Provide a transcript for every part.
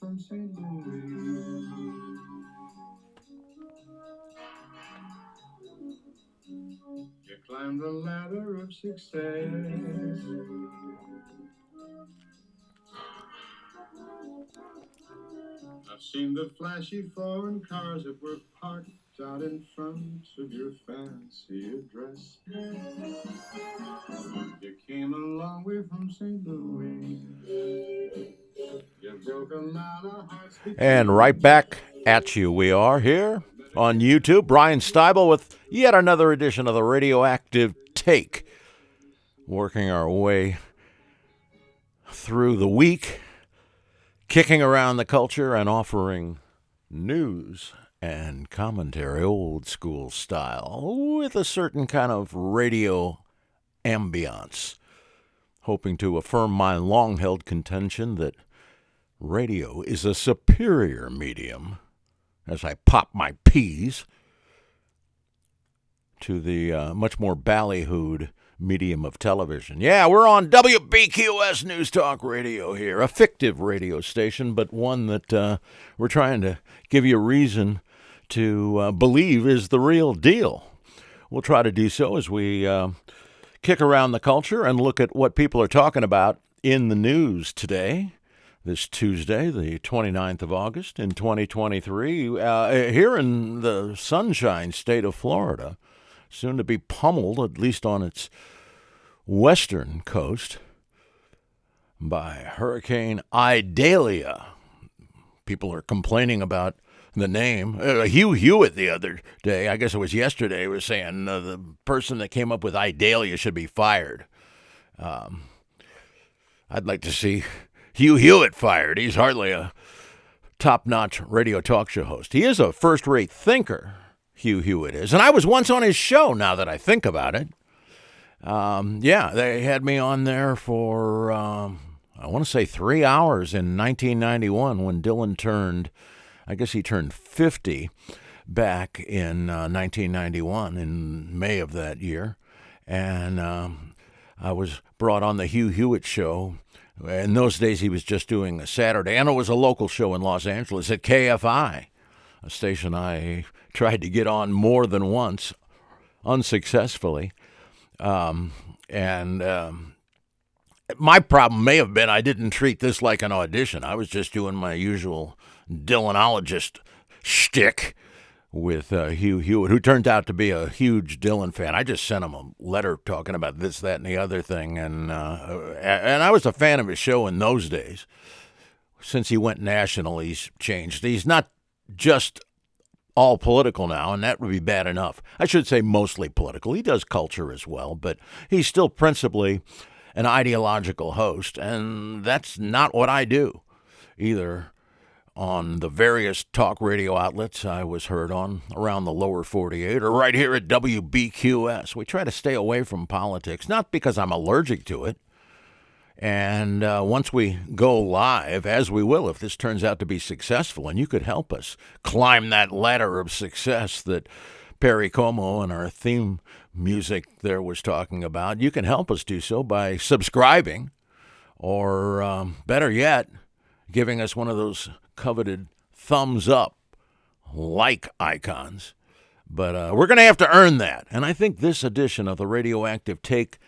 from St. Louis. You climbed the ladder of success. I've seen the flashy foreign cars that were parked out in front of your fancy address. You came a long way from St. Louis. You broke a lot of hearts. And right back at you we are here on YouTube. Bryan Styble with yet another edition of the Radioactive Take. Working our way through the week, kicking around the culture and offering news and commentary, old school style, with a certain kind of radio ambiance, hoping to affirm my long-held contention that radio is a superior medium, as I pop my peas, to the much more ballyhooed medium of television. Yeah, we're on WBQS News Talk Radio here, a fictive radio station, but one that we're trying to give you a reason to believe is the real deal. We'll try to do so as we kick around the culture and look at what people are talking about in the news today, this Tuesday, the 29th of August in 2023, here in the sunshine state of Florida, soon to be pummeled, at least on its western coast, by Hurricane Idalia. People are complaining about the name. Hugh Hewitt the other day, I guess it was yesterday, was saying the person that came up with Idalia should be fired. I'd like to see Hugh Hewitt fired. He's hardly a top-notch radio talk show host. He is a first-rate thinker, Hugh Hewitt is. And I was once on his show, now that I think about it. They had me on there for, I want to say 3 hours in 1991 when Dylan turned 50 back in 1991 in May of that year. And I was brought on the Hugh Hewitt show. In those days, he was just doing a Saturday, and it was a local show in Los Angeles at KFI, a station I tried to get on more than once, unsuccessfully. My problem may have been I didn't treat this like an audition. I was just doing my usual Dylanologist shtick with Hugh Hewitt, who turned out to be a huge Dylan fan. I just sent him a letter talking about this, that, and the other thing, and I was a fan of his show in those days. Since he went national, he's changed. He's not just all political now, and that would be bad enough. I should say mostly political. He does culture as well, but he's still principally an ideological host, and that's not what I do, either on the various talk radio outlets I was heard on around the lower 48 or right here at WBQS. We try to stay away from politics, not because I'm allergic to it. And once we go live, as we will if this turns out to be successful, and you could help us climb that ladder of success that Perry Como and our theme music there was talking about, you can help us do so by subscribing or, better yet, giving us one of those coveted thumbs up like icons. But we're going to have to earn that. And I think this edition of the Radioactive Take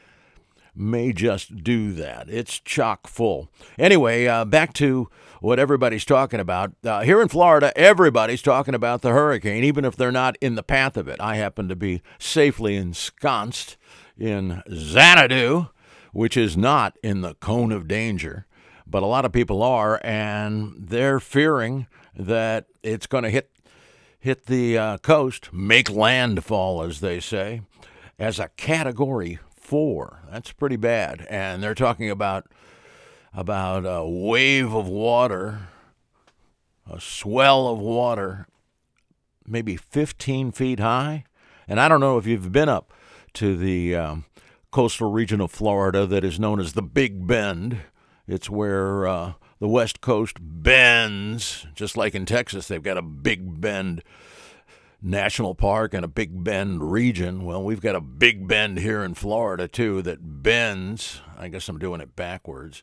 may just do that. It's chock full. Anyway, back to what everybody's talking about. Here in Florida, everybody's talking about the hurricane, even if they're not in the path of it. I happen to be safely ensconced in Xanadu, which is not in the cone of danger. But a lot of people are, and they're fearing that it's going to hit the coast, make landfall, as they say, as a Category 4. That's pretty bad. And they're talking about a wave of water, a swell of water, maybe 15 feet high. And I don't know if you've been up to the coastal region of Florida that is known as the Big Bend. It's where the West Coast bends, just like in Texas. They've got a Big Bend National Park and a Big Bend region. Well, we've got a Big Bend here in Florida, too, that bends. I guess I'm doing it backwards.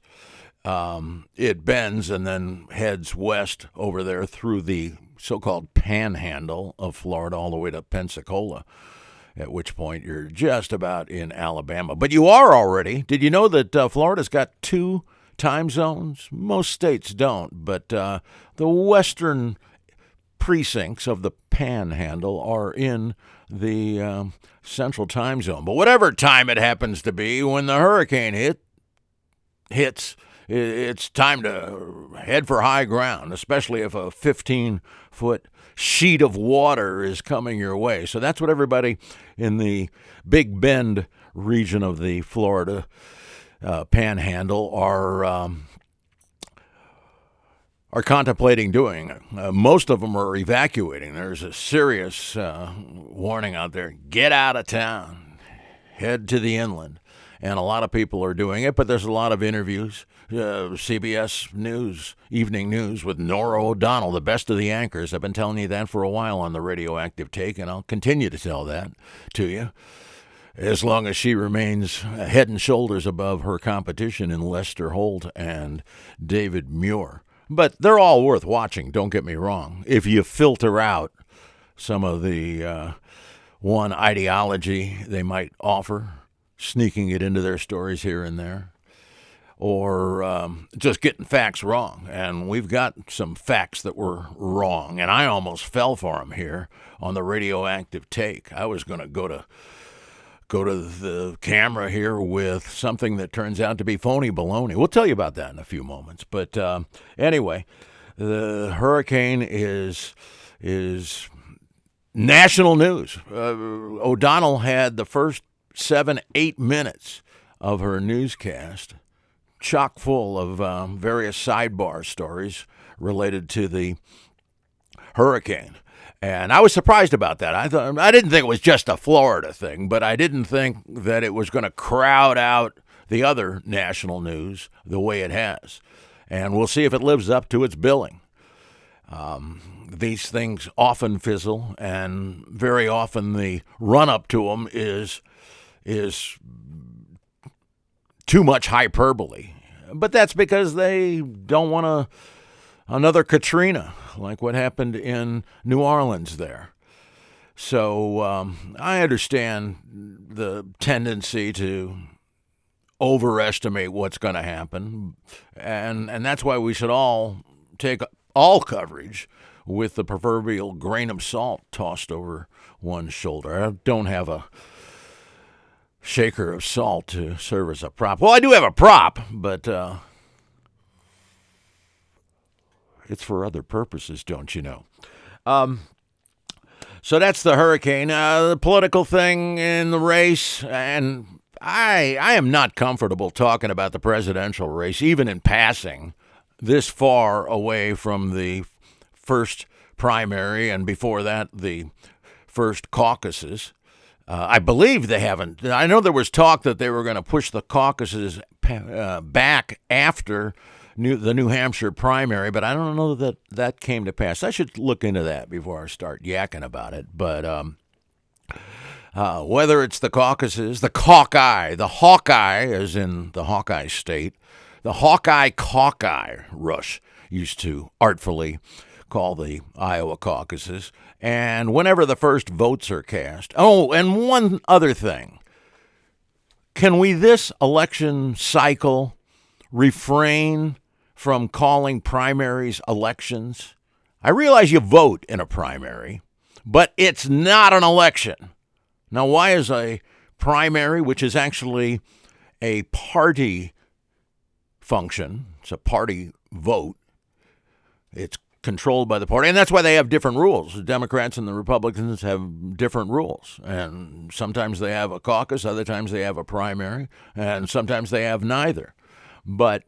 it bends and then heads west over there through the so-called panhandle of Florida all the way to Pensacola, at which point you're just about in Alabama. But you are already. Did you know that Florida's got 2 time zones? Most states don't, but the western precincts of the panhandle are in the central time zone. But whatever time it happens to be, when the hurricane hits, it's time to head for high ground, especially if a 15-foot sheet of water is coming your way. So that's what everybody in the Big Bend region of the Florida panhandle are contemplating doing. Most of them are evacuating. There's a serious warning out there. Get out of town. Head to the inland. And a lot of people are doing it, but there's a lot of interviews. CBS News, Evening News with Norah O'Donnell, the best of the anchors. I've been telling you that for a while on the Radioactive Take, and I'll continue to tell that to you as long as she remains head and shoulders above her competition in Lester Holt and David Muir. But they're all worth watching, don't get me wrong. If you filter out some of the one ideology they might offer, sneaking it into their stories here and there, or just getting facts wrong. And we've got some facts that were wrong, and I almost fell for them here on the Radioactive Take. I was going to go to the camera here with something that turns out to be phony baloney. We'll tell you about that in a few moments. But anyway, the hurricane is national news. O'Donnell had the first 7-8 minutes of her newscast chock full of various sidebar stories related to the hurricane. And I was surprised about that. I didn't think it was just a Florida thing, but I didn't think that it was going to crowd out the other national news the way it has. And we'll see if it lives up to its billing. These things often fizzle, and very often the run-up to them is too much hyperbole. But that's because they don't want another Katrina, like what happened in New Orleans there. So I understand the tendency to overestimate what's going to happen, and that's why we should all take all coverage with the proverbial grain of salt tossed over one's shoulder. I don't have a shaker of salt to serve as a prop. Well, I do have a prop, but it's for other purposes, don't you know? So that's the hurricane. The political thing in the race, and I am not comfortable talking about the presidential race, even in passing, this far away from the first primary and before that the first caucuses. I believe they haven't. I know there was talk that they were going to push the caucuses back after the New Hampshire primary, but I don't know that that came to pass. I should look into that before I start yakking about it. But whether it's the caucuses, the Hawkeye, as in the Hawkeye state, the Hawkeye rush used to artfully call the Iowa caucuses, and whenever the first votes are cast. Oh, and one other thing. Can we this election cycle refrain from calling primaries elections? I realize you vote in a primary, but it's not an election. Now, why is a primary, which is actually a party function, it's a party vote, it's controlled by the party, and that's why they have different rules. The Democrats and the Republicans have different rules, and sometimes they have a caucus, other times they have a primary, and sometimes they have neither. But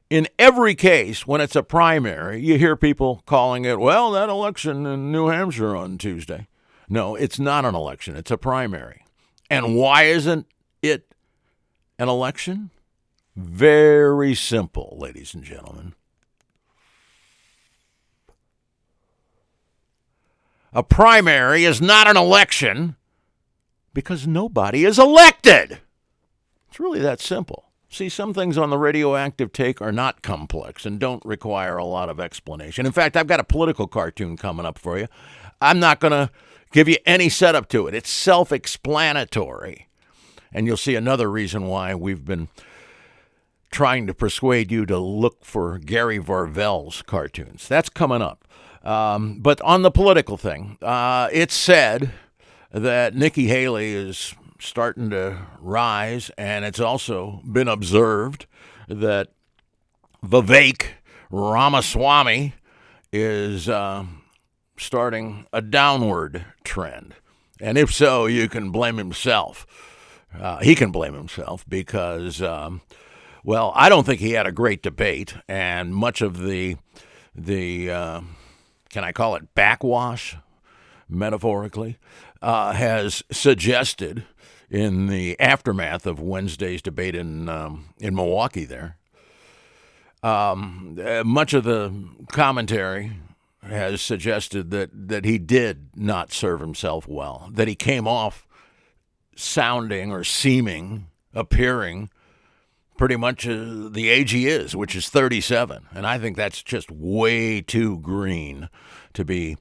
in every case, when it's a primary, you hear people calling it, well, that election in New Hampshire on Tuesday. No, it's not an election. It's a primary. And why isn't it an election? Very simple, ladies and gentlemen. A primary is not an election because nobody is elected. It's really that simple. See, some things on the radioactive take are not complex and don't require a lot of explanation. In fact, I've got a political cartoon coming up for you. I'm not going to give you any setup to it. It's self-explanatory. And you'll see another reason why we've been trying to persuade you to look for Gary Varvel's cartoons. That's coming up. But on the political thing, it's said that Nikki Haley is starting to rise, and it's also been observed that Vivek Ramaswamy is starting a downward trend. And if so, you can blame himself. He can blame himself because, well, I don't think he had a great debate, and much of the can I call it backwash, metaphorically, has suggested in the aftermath of Wednesday's debate in Milwaukee there. Much of the commentary has suggested that he did not serve himself well, that he came off sounding or seeming, appearing pretty much the age he is, which is 37. And I think that's just way too green to be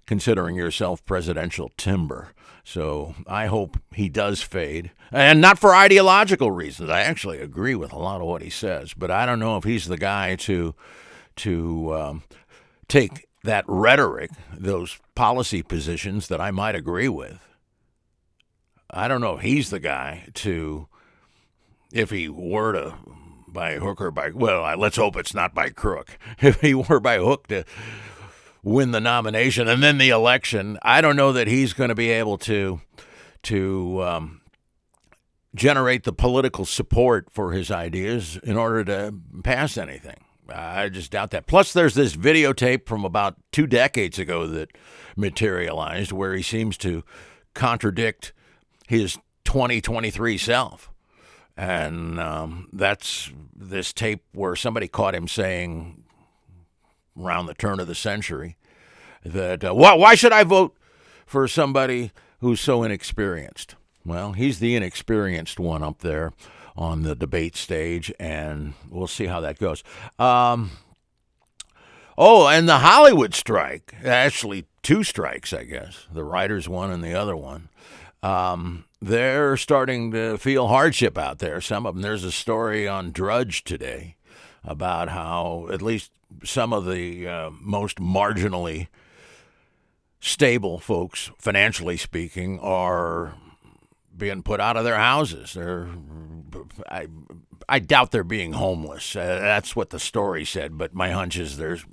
considering yourself presidential timber. So I hope he does fade, and not for ideological reasons. I actually agree with a lot of what he says, but I don't know if he's the guy to take that rhetoric, those policy positions that I might agree with. I don't know if he's the guy to, if he were to, by hook or by, well, let's hope it's not by crook, if he were by hook to win the nomination and then the election, I don't know that he's going to be able to generate the political support for his ideas in order to pass anything. I just doubt that. Plus, there's this videotape from about 2 decades ago that materialized where he seems to contradict his 2023 self. And that's this tape where somebody caught him saying around the turn of the century that, why should I vote for somebody who's so inexperienced? Well, he's the inexperienced one up there on the debate stage, and we'll see how that goes. And the Hollywood strike, actually 2 strikes, I guess, the writers one and the other one. They're starting to feel hardship out there. Some of them. There's a story on Drudge today about how at least some of the most marginally stable folks, financially speaking, are being put out of their houses. I doubt they're being homeless. That's what the story said, but my hunch is there's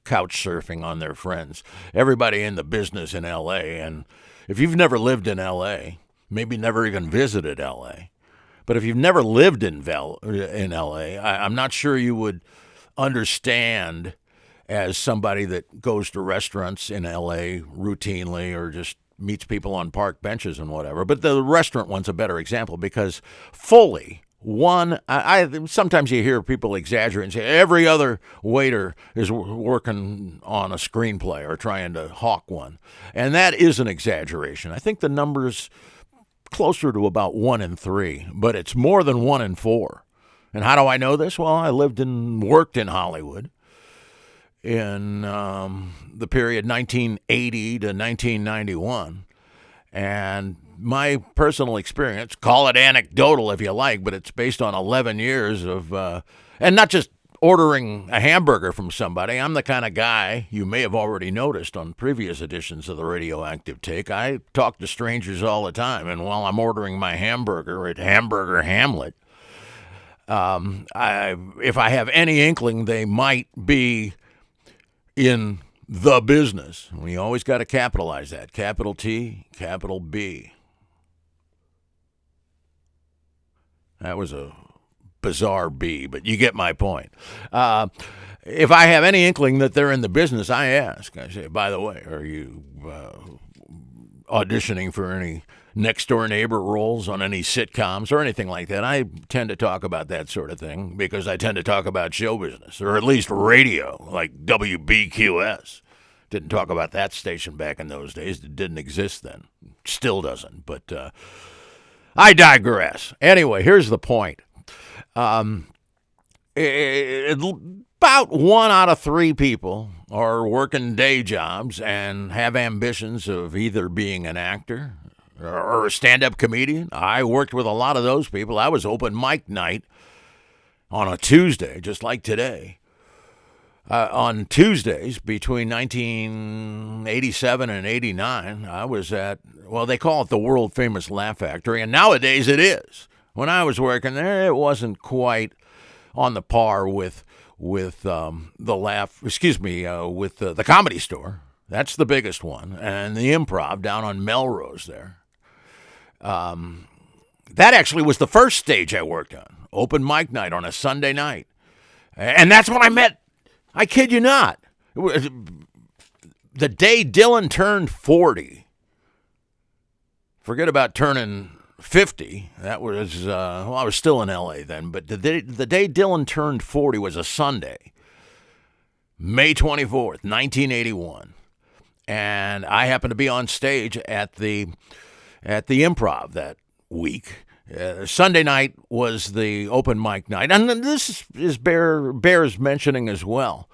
couch surfing on their friends. Everybody in the business in L.A., and if you've never lived in L.A., maybe never even visited L.A., but if you've never lived in L.A., I'm not sure you would understand as somebody that goes to restaurants in L.A. routinely or just meets people on park benches and whatever. But the restaurant one's a better example because fully one, sometimes you hear people exaggerate and say every other waiter is working on a screenplay or trying to hawk one. And that is an exaggeration. I think the number's closer to about 1 in 3, but it's more than 1 in 4. And how do I know this? Well, I lived and worked in Hollywood in the period 1980 to 1991. And my personal experience, call it anecdotal if you like, but it's based on 11 years of, and not just ordering a hamburger from somebody. I'm the kind of guy you may have already noticed on previous editions of the Radioactive Take. I talk to strangers all the time, and while I'm ordering my hamburger at Hamburger Hamlet, if I have any inkling they might be in the business, we always got to capitalize that. Capital T, capital B. That was a bizarre B, but you get my point. If I have any inkling that they're in the business, I ask. I say, by the way, are you auditioning for any next-door neighbor roles on any sitcoms or anything like that? I tend to talk about that sort of thing because I tend to talk about show business, or at least radio, like WBQS. Didn't talk about that station back in those days. It didn't exist then. Still doesn't, but I digress. Anyway, here's the point. About 1 out of 3 people are working day jobs and have ambitions of either being an actor or a stand-up comedian. I worked with a lot of those people. I was open mic night on a Tuesday, just like today. On Tuesdays between 1987 and 89, I was at, well, they call it the world famous Laugh Factory, and nowadays it is. When I was working there, it wasn't quite on the par with the Comedy Store. That's the biggest one, and the Improv down on Melrose there. That actually was the first stage I worked on, open mic night on a Sunday night, and that's when I met. I kid you not. It was the day Dylan turned 40. Forget about turning 50. That was, I was still in L.A. then, but the day Dylan turned 40 was a Sunday, May 24th, 1981. And I happened to be on stage at the Improv that week. Sunday night was the open mic night, and this is bears mentioning as well.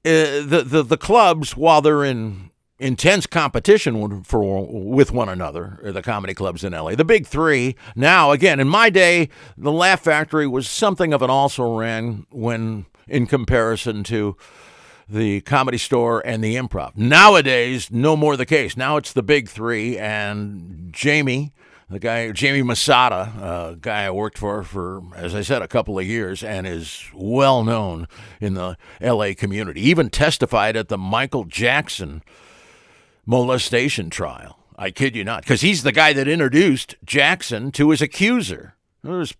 The clubs, while they're in intense competition with one another, the comedy clubs in LA, the big 3. Now, again, in my day, the Laugh Factory was something of an also-ran when in comparison to the Comedy Store and the Improv. Nowadays, no more the case. Now it's the big 3, and Jamie Masada, a guy I worked for, as I said, a couple of years, and is well known in the L.A. community. Even testified at the Michael Jackson molestation trial. I kid you not, because he's the guy that introduced Jackson to his accuser. It was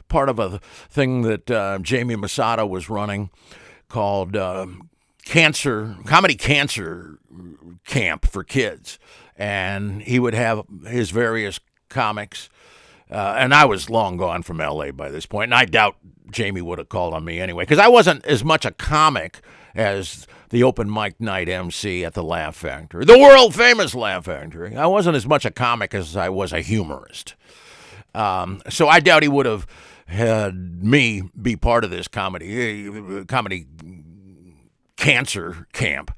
part of a thing that Jamie Masada was running called Comedy Cancer Camp for Kids. And he would have his various comics. And I was long gone from L.A. by this point, and I doubt Jamie would have called on me anyway, because I wasn't as much a comic as the open mic night MC at the Laugh Factory, the world-famous Laugh Factory. I wasn't as much a comic as I was a humorist. So I doubt he would have had me be part of this comedy cancer camp.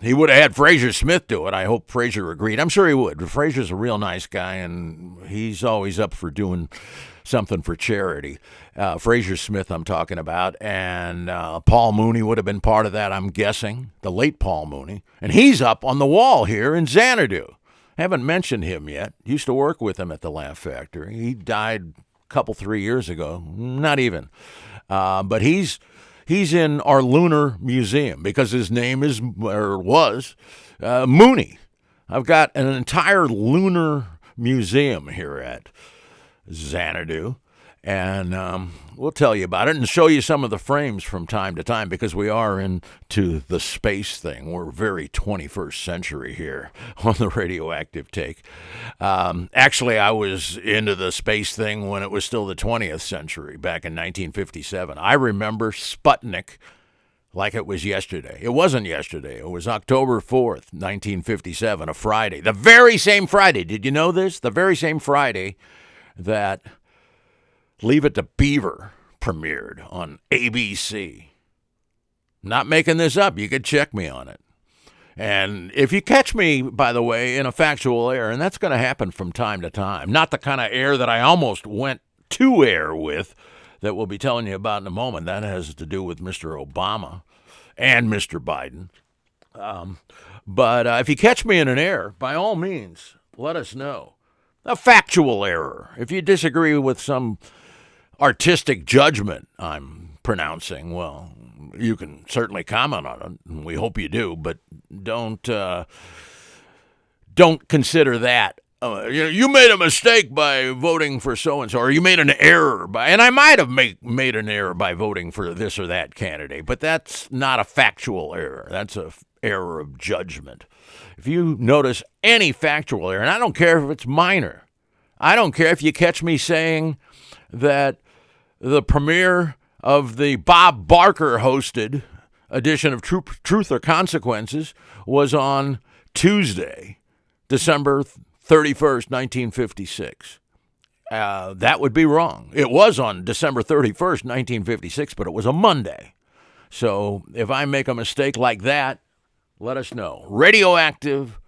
He would have had Fraser Smith do it. I hope Fraser agreed. I'm sure he would. Fraser's a real nice guy, and he's always up for doing something for charity. Fraser Smith I'm talking about, and Paul Mooney would have been part of that, I'm guessing, the late Paul Mooney. And he's up on the wall here in Xanadu. Haven't mentioned him yet. Used to work with him at the Laugh Factory. He died a couple, 3 years ago. Not even. But he's in our lunar museum because his name was Mooney. I've got an entire lunar museum here at Xanadu, and we'll tell you about it and show you some of the frames from time to time because we are into the space thing. We're very 21st century here on the Radioactive Take. Actually, I was into the space thing when it was still the 20th century, back in 1957. I remember Sputnik like it was yesterday. It wasn't yesterday. It was October 4th, 1957, a Friday. The very same Friday. Did you know this? The very same Friday that Leave It to Beaver premiered on ABC. Not making this up. You could check me on it. And if you catch me, by the way, in a factual error, and that's going to happen from time to time, not the kind of error that I almost went to air with that we'll be telling you about in a moment. That has to do with Mr. Obama and Mr. Biden. But if you catch me in an error, by all means, let us know. A factual error. If you disagree with some artistic judgment I'm pronouncing, well, you can certainly comment on it, and we hope you do, but don't consider that. You made a mistake by voting for so-and-so, or you made an error and I might have made an error by voting for this or that candidate, but that's not a factual error. That's an error of judgment. If you notice any factual error, and I don't care if it's minor, I don't care if you catch me saying that the premiere of the Bob Barker-hosted edition of Truth or Consequences was on Tuesday, December 31st, 1956. that would be wrong. It was on December 31st, 1956, but it was a Monday. So if I make a mistake like that, let us know. Radioactive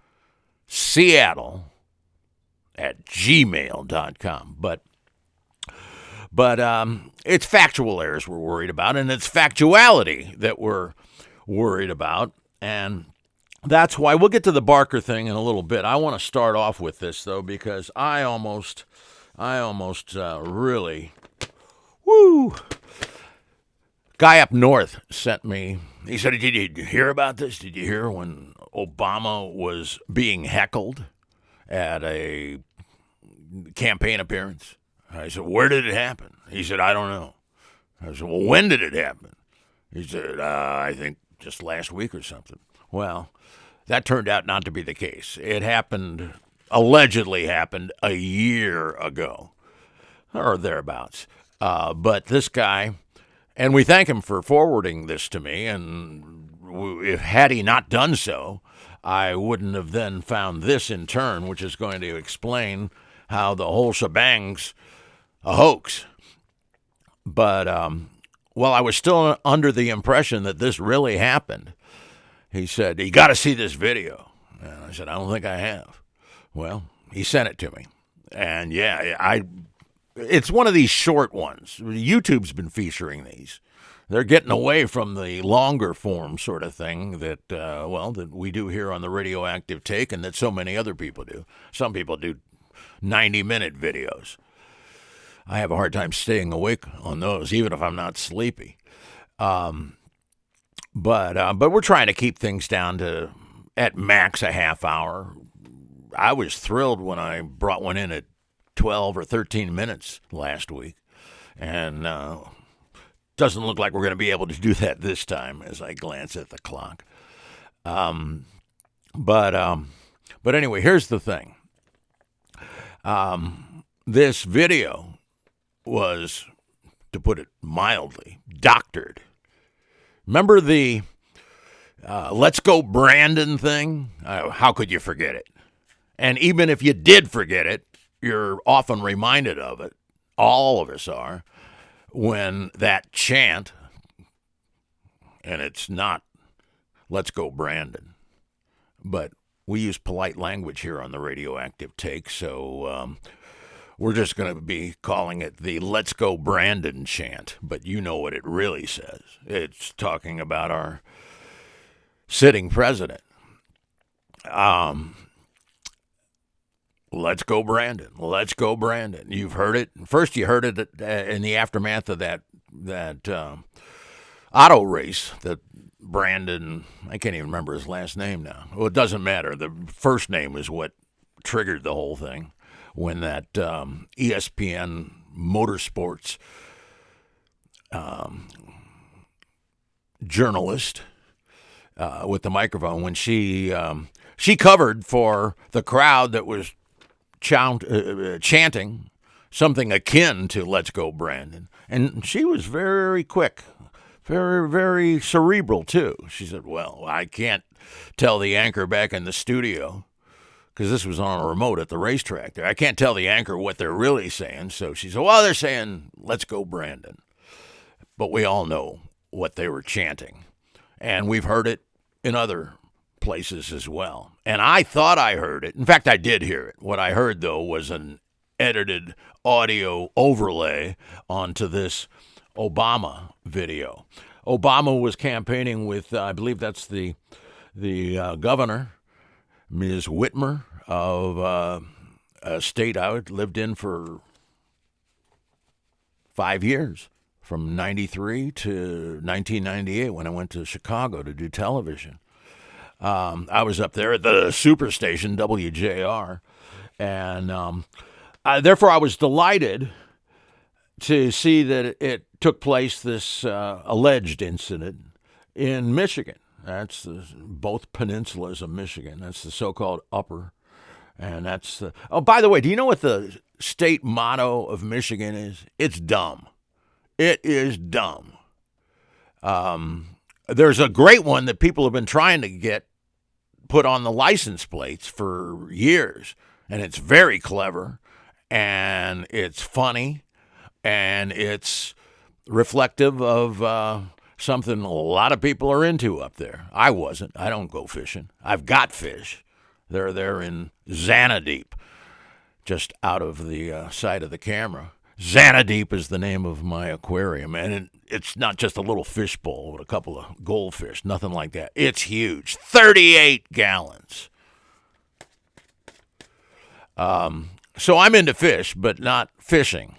Seattle at gmail.com. But it's factual errors we're worried about, and it's factuality that we're worried about. And that's why we'll get to the Barker thing in a little bit. I want to start off with this, though, because I almost really, Guy up north sent me, he said, did you hear about this? Did you hear when Obama was being heckled at a campaign appearance? I said, where did it happen? He said, I don't know. I said, well, when did it happen? He said, I think just last week or something. Well, that turned out not to be the case. It allegedly happened a year ago, or thereabouts. But this guy, and we thank him for forwarding this to me, and had he not done so, I wouldn't have then found this in turn, which is going to explain how the whole shebang's a hoax. But I was still under the impression that this really happened. He said, you got to see this video. And I said, I don't think I have. Well, he sent it to me. And yeah, it's one of these short ones. YouTube's been featuring these. They're getting away from the longer form sort of thing that we do here on the Radioactive Take, and that so many other people do. Some people do 90-minute videos. I have a hard time staying awake on those, even if I'm not sleepy. But we're trying to keep things down to, at max, a half hour. I was thrilled when I brought one in at 12 or 13 minutes last week. And doesn't look like we're going to be able to do that this time as I glance at the clock. But anyway, here's the thing. This video was, to put it mildly, doctored. Remember the Let's Go Brandon thing? How could you forget it? And even if you did forget it, you're often reminded of it. All of us are. When that chant, and it's not Let's Go Brandon, but we use polite language here on the Radioactive Take, so we're just going to be calling it the Let's Go Brandon chant, but you know what it really says. It's talking about our sitting president. Let's go Brandon. Let's go Brandon. You've heard it. First you heard it in the aftermath of that auto race that Brandon, I can't even remember his last name now. Well, it doesn't matter. The first name is what triggered the whole thing. When that ESPN Motorsports journalist with the microphone, when she covered for the crowd that was chanting something akin to Let's Go Brandon. And she was very quick, very, very cerebral, too. She said, well, I can't tell the anchor back in the studio, because this was on a remote at the racetrack there. I can't tell the anchor what they're really saying. So she said, well, they're saying, let's go Brandon. But we all know what they were chanting. And we've heard it in other places as well. And I thought I heard it. In fact, I did hear it. What I heard, though, was an edited audio overlay onto this Obama video. Obama was campaigning with, I believe that's the governor, Ms. Whitmer, of a state I lived in for 5 years, from 93 to 1998 when I went to Chicago to do television. I was up there at the superstation, WJR, and therefore I was delighted to see that it took place, this alleged incident, in Michigan. That's both peninsulas of Michigan. That's the so-called upper. And that's the... Oh, by the way, do you know what the state motto of Michigan is? It's dumb. It is dumb. There's a great one that people have been trying to get put on the license plates for years, and it's very clever. and it's funny, and it's reflective of something a lot of people are into up there. I wasn't. I don't go fishing. I've got fish. They're there in Xanadeep, just out of the sight of the camera. Xanadeep is the name of my aquarium, and it's not just a little fish bowl with a couple of goldfish, nothing like that. It's huge, 38 gallons. So I'm into fish, but not fishing.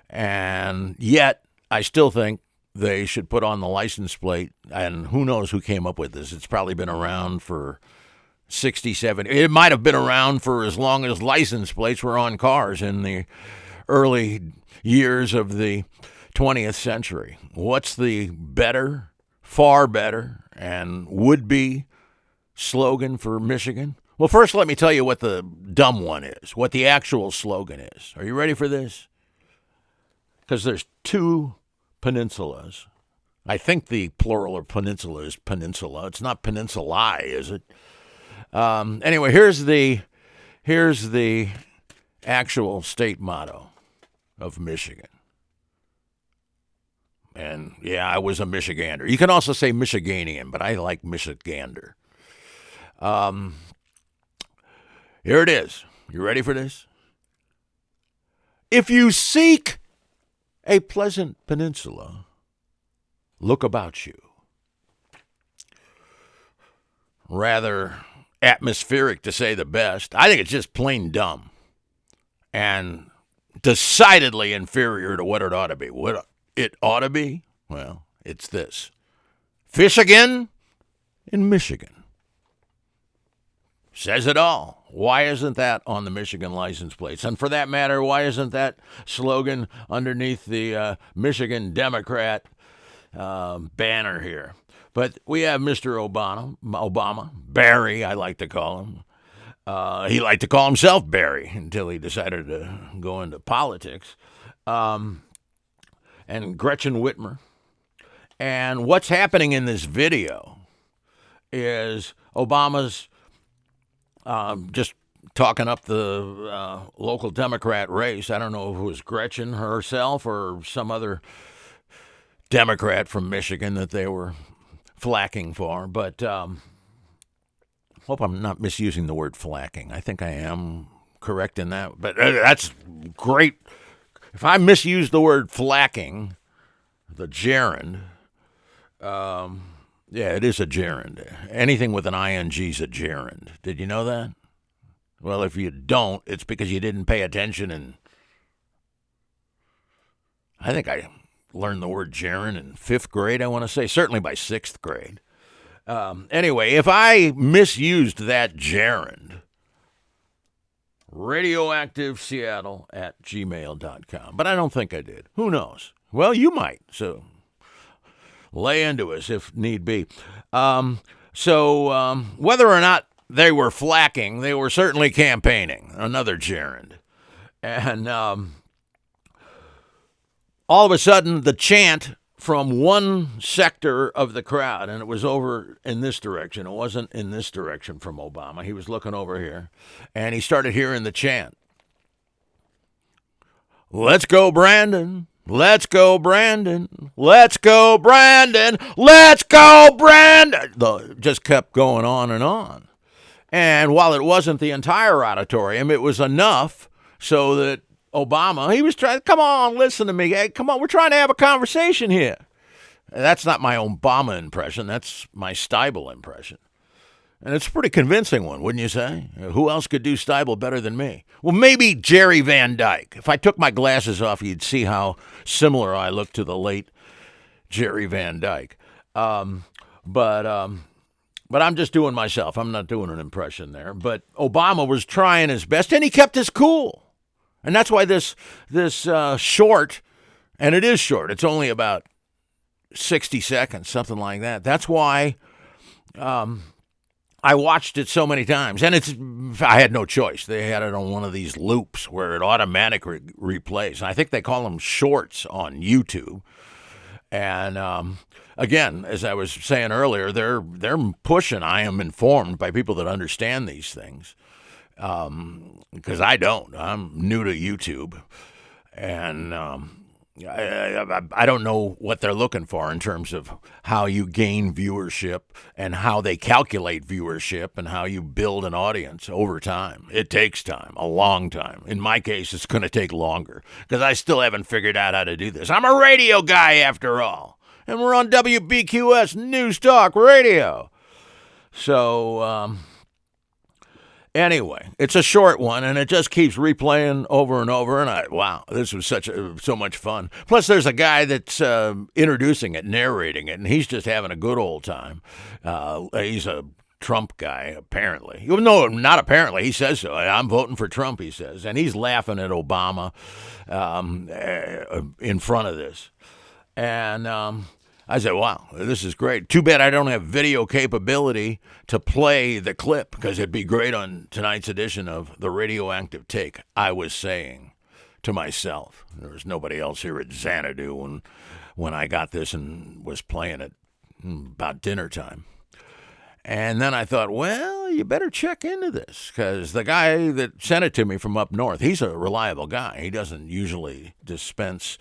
And yet, I still think they should put on the license plate, and who knows who came up with this. It's probably been around for 67. It might have been around for as long as license plates were on cars in the early years of the 20th century. What's the better, far better, and would-be slogan for Michigan? Well, first let me tell you what the dumb one is, what the actual slogan is. Are you ready for this? Because there's two peninsulas. I think the plural of peninsula is peninsula. It's not peninsulae, is it? Anyway, here's the actual state motto of Michigan. And yeah, I was a Michigander. You can also say Michiganian, but I like Michigander. Here it is. You ready for this? If you seek a pleasant peninsula, look about you. Rather atmospheric, to say the best. I think it's just plain dumb and decidedly inferior to what it ought to be. What it ought to be? Well, it's this. Fish again in Michigan. Says it all. Why isn't that on the Michigan license plates? And for that matter, why isn't that slogan underneath the Michigan Democrat banner here? But we have Mr. Obama, Barry, I like to call him. He liked to call himself Barry until he decided to go into politics. And Gretchen Whitmer. And what's happening in this video is Obama's just talking up the local Democrat race. I don't know if it was Gretchen herself or some other Democrat from Michigan that they were flacking for. But hope I'm not misusing the word flacking. I think I am correct in that. But that's great. If I misuse the word flacking, the gerund, yeah, it is a gerund. Anything with an ing is a gerund. Did you know that? Well, if you don't, it's because you didn't pay attention. And I think I learned the word gerund in 5th grade, I want to say. Certainly by 6th grade. Anyway, if I misused that gerund, radioactiveseattle@gmail.com. But I don't think I did. Who knows? Well, you might. So lay into us if need be. So whether or not they were flacking, they were certainly campaigning. Another gerund. And all of a sudden, the chant from one sector of the crowd, and it was over in this direction. It wasn't in this direction from Obama. He was looking over here, and he started hearing the chant. Let's go, Brandon. Let's go, Brandon. Let's go, Brandon. Let's go, Brandon. Just kept going on and on. And while it wasn't the entire auditorium, it was enough so that Obama, he was trying, come on, listen to me. Hey, come on, we're trying to have a conversation here. That's not my Obama impression. That's my Styble impression. And it's a pretty convincing one, wouldn't you say? Who else could do Styble better than me? Well, maybe Jerry Van Dyke. If I took my glasses off, you'd see how similar I look to the late Jerry Van Dyke. But I'm just doing myself. I'm not doing an impression there. But Obama was trying his best, and he kept his cool. And that's why this short, and it is short, it's only about 60 seconds, something like that. That's why I watched it so many times. And I had no choice. They had it on one of these loops where it automatically replays. And I think they call them shorts on YouTube. And again, as I was saying earlier, they're pushing, I am informed by people that understand these things. because I don't. I'm new to YouTube, and I don't know what they're looking for in terms of how you gain viewership and how they calculate viewership and how you build an audience over time. It takes time, a long time. In my case, it's going to take longer because I still haven't figured out how to do this. I'm a radio guy after all, and we're on WBQS News Talk Radio. So, anyway, it's a short one, and it just keeps replaying over and over. And wow, this was so much fun. Plus, there's a guy that's introducing it, narrating it, and he's just having a good old time. He's a Trump guy, apparently. No, not apparently. He says so. I'm voting for Trump, he says. And he's laughing at Obama in front of this. And I said, wow, this is great. Too bad I don't have video capability to play the clip because it'd be great on tonight's edition of the Radioactive Take. I was saying to myself, there was nobody else here at Xanadu when I got this and was playing it about dinner time. And then I thought, well, you better check into this because the guy that sent it to me from up north, he's a reliable guy. He doesn't usually dispense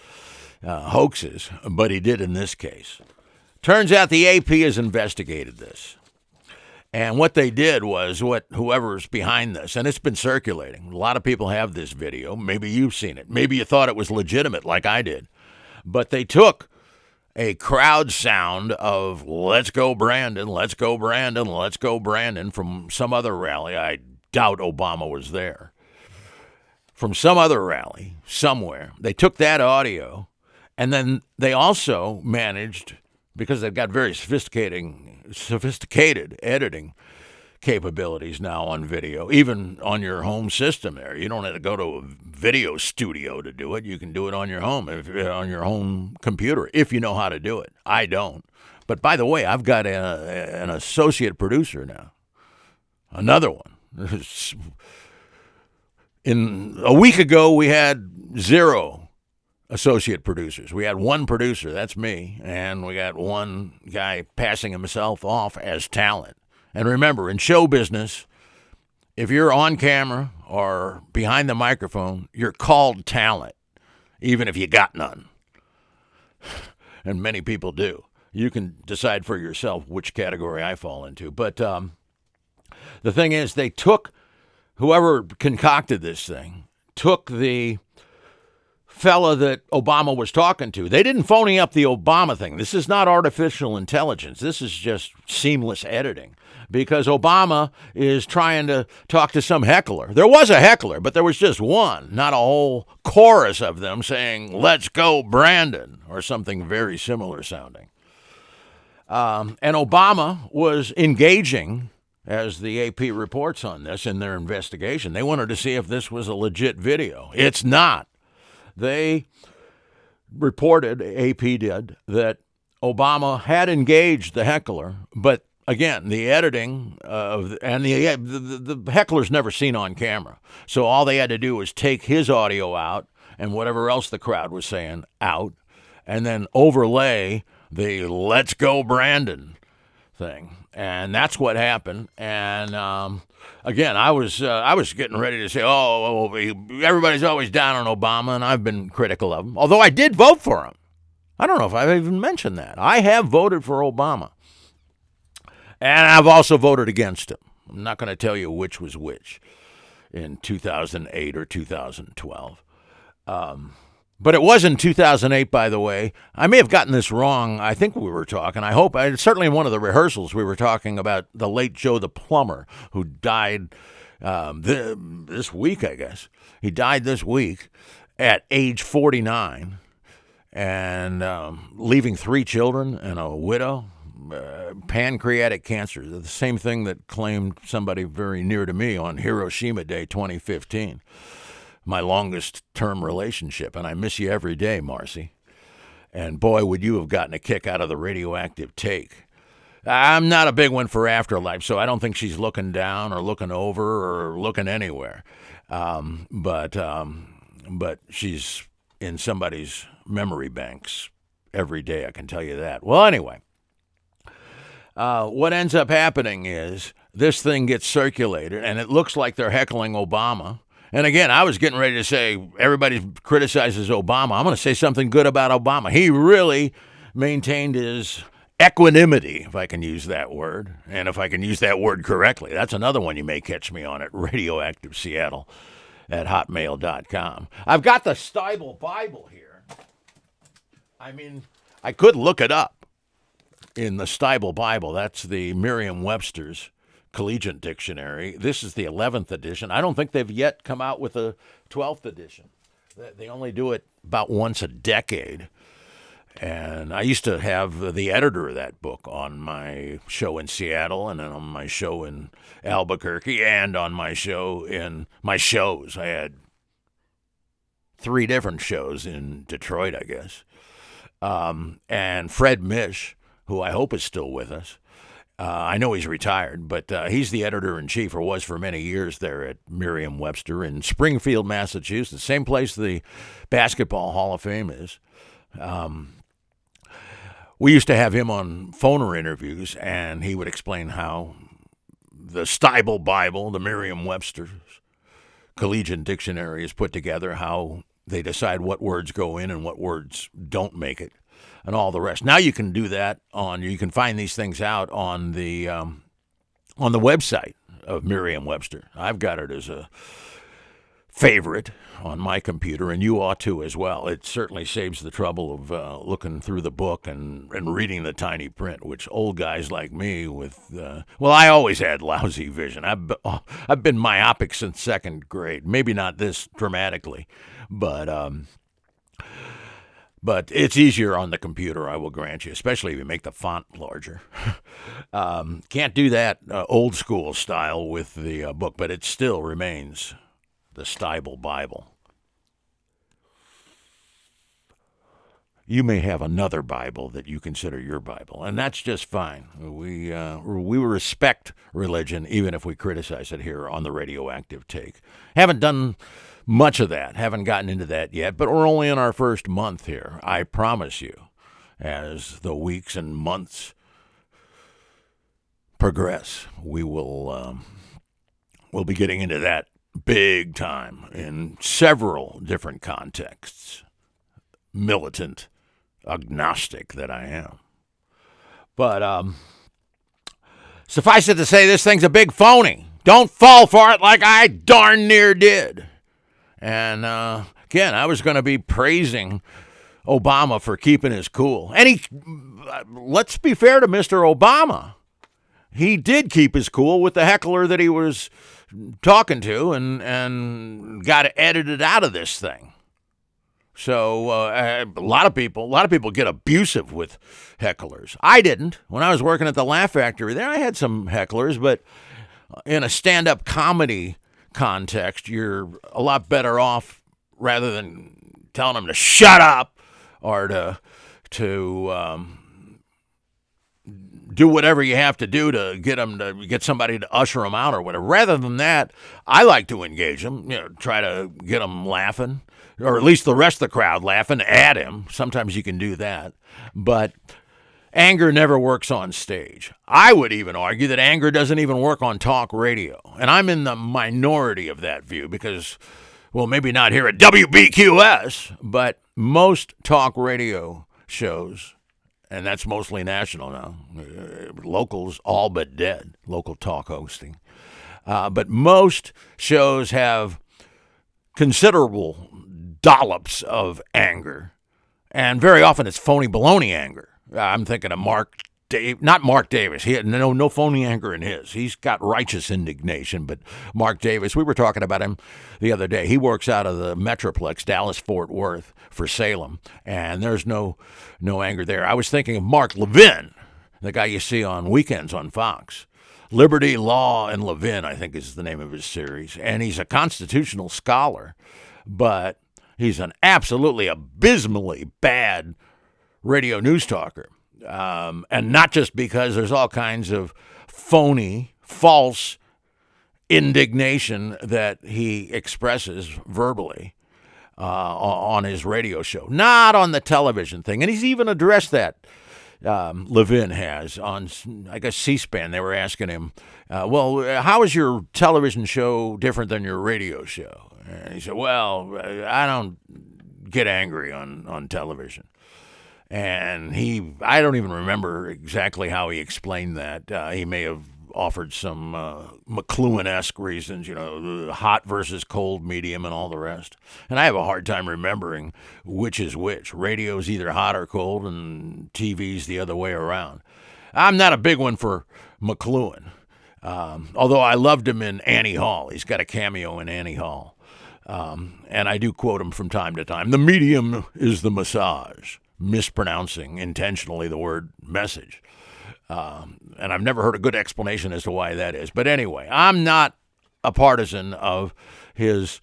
hoaxes, but he did in this case. Turns out the AP has investigated this. And what they did was whoever's behind this, and it's been circulating. A lot of people have this video. Maybe you've seen it. Maybe you thought it was legitimate like I did. But they took a crowd sound of "Let's go Brandon, let's go Brandon, let's go Brandon" from some other rally. I doubt Obama was there. From some other rally somewhere. They took that audio. And then they also managed, because they've got very sophisticated editing capabilities now on video, even on your home system there. You don't have to go to a video studio to do it. You can do it on your home, on your home computer, if you know how to do it. I don't. But by the way, I've got an associate producer now. Another one. A week ago, we had 0 associate producers. We had 1 producer, that's me, and we got 1 guy passing himself off as talent. And remember, in show business, if you're on camera or behind the microphone, you're called talent, even if you got none. And many people do. You can decide for yourself which category I fall into. But the thing is, they took, whoever concocted this thing, took the fella that Obama was talking to. They didn't phony up the Obama thing. This is not artificial intelligence. This is just seamless editing because Obama is trying to talk to some heckler. There was a heckler, but there was just one, not a whole chorus of them saying, "Let's go, Brandon," or something very similar sounding. And Obama was engaging, as the AP reports on this in their investigation. They wanted to see if this was a legit video. It's not. They reported, AP did, that Obama had engaged the heckler, but again, the editing and the heckler's never seen on camera. So all they had to do was take his audio out and whatever else the crowd was saying out, and then overlay the "Let's go Brandon" thing. And that's what happened. And again, I was getting ready to say, oh, everybody's always down on Obama, and I've been critical of him. Although I did vote for him. I don't know if I've even mentioned that. I have voted for Obama. And I've also voted against him. I'm not going to tell you which was which in 2008 or 2012. But it was in 2008, by the way. I may have gotten this wrong. I think we were talking. Certainly in one of the rehearsals, we were talking about the late Joe the plumber, who died this week, I guess. He died this week at age 49 and leaving 3 children and a widow. Pancreatic cancer, the same thing that claimed somebody very near to me on Hiroshima Day 2015. My longest term relationship, and I miss you every day, Marcy. And boy, would you have gotten a kick out of the Radioactive Take. I'm not a big one for Afterlife, so I don't think she's looking down or looking over or looking anywhere. But she's in somebody's memory banks every day, I can tell you that. Well, anyway, what ends up happening is this thing gets circulated, and it looks like they're heckling Obama. And again, I was getting ready to say everybody criticizes Obama. I'm going to say something good about Obama. He really maintained his equanimity, if I can use that word, and if I can use that word correctly. That's another one you may catch me on at Radioactive Seattle at hotmail.com. I've got the Styble Bible here. I mean, I could look it up in the Styble Bible. That's the Merriam-Webster's Collegiate Dictionary. This is the 11th edition. I don't think they've yet come out with a 12th edition. They only do it about once a decade. And I used to have the editor of that book on my show in Seattle, and then on my show in Albuquerque, and on my show in my shows. I had 3 different shows in Detroit, I guess. And Fred Mish, who I hope is still with us. I know he's retired, but he's the editor-in-chief, or was for many years there at Merriam-Webster in Springfield, Massachusetts, same place the Basketball Hall of Fame is. We used to have him on phoner interviews, and he would explain how the Styble Bible, the Merriam-Webster's Collegiate Dictionary, is put together, how they decide what words go in and what words don't make it, and all the rest. Now you can do that you can find these things out on the website of Merriam-Webster. I've got it as a favorite on my computer, and you ought to as well. It certainly saves the trouble of looking through the book and reading the tiny print, which old guys like me with, I always had lousy vision. I've been myopic since 2nd grade. Maybe not this dramatically, but it's easier on the computer, I will grant you, especially if you make the font larger. Can't do that old school style with the book, but it still remains the Styble Bible. You may have another Bible that you consider your Bible, and that's just fine. We respect religion, even if we criticize it here on the Radioactive Take. Haven't done much of that, haven't gotten into that yet, but we're only in our first month here. I promise you, as the weeks and months progress, we'll be getting into that big time in several different contexts. Militant agnostic that I am. But suffice it to say, this thing's a big phony. Don't fall for it like I darn near did. And again, I was going to be praising Obama for keeping his cool. And let's be fair to Mr. Obama. He did keep his cool with the heckler that he was talking to, and got edited out of this thing. So a lot of people get abusive with hecklers. I didn't. When I was working at the Laugh Factory there, I had some hecklers, but in a stand-up comedy context, you're a lot better off, rather than telling them to shut up or to do whatever you have to do to get somebody to usher them out or whatever. Rather than that, I like to engage them, try to get them laughing, or at least the rest of the crowd laughing at him. Sometimes you can do that. But anger never works on stage. I would even argue that anger doesn't even work on talk radio. And I'm in the minority of that view because, well, maybe not here at WBQS, but most talk radio shows, and that's mostly national now, locals all but dead, local talk hosting. But most shows have considerable dollops of anger, and very often it's phony baloney anger. I'm thinking of not Mark Davis. He had no phony anger in his. He's got righteous indignation, but Mark Davis, we were talking about him the other day. He works out of the Metroplex, Dallas-Fort Worth for Salem, and there's no anger there. I was thinking of Mark Levin, the guy you see on weekends on Fox. Liberty, Law, and Levin, I think is the name of his series, and he's a constitutional scholar, but he's an absolutely abysmally bad radio news talker. And not just because there's all kinds of phony, false indignation that he expresses verbally on his radio show, not on the television thing. And he's even addressed that Levin has on, I guess, C-SPAN. They were asking him, well, how is your television show different than your radio show? And he said, well, I don't get angry on television. And I don't even remember exactly how he explained that. He may have offered some McLuhan-esque reasons, hot versus cold medium and all the rest. And I have a hard time remembering which is which. Radio's either hot or cold, and TV's the other way around. I'm not a big one for McLuhan, although I loved him in Annie Hall. He's got a cameo in Annie Hall. And I do quote him from time to time. The medium is the massage, mispronouncing intentionally the word message. And I've never heard a good explanation as to why that is. But anyway, I'm not a partisan of his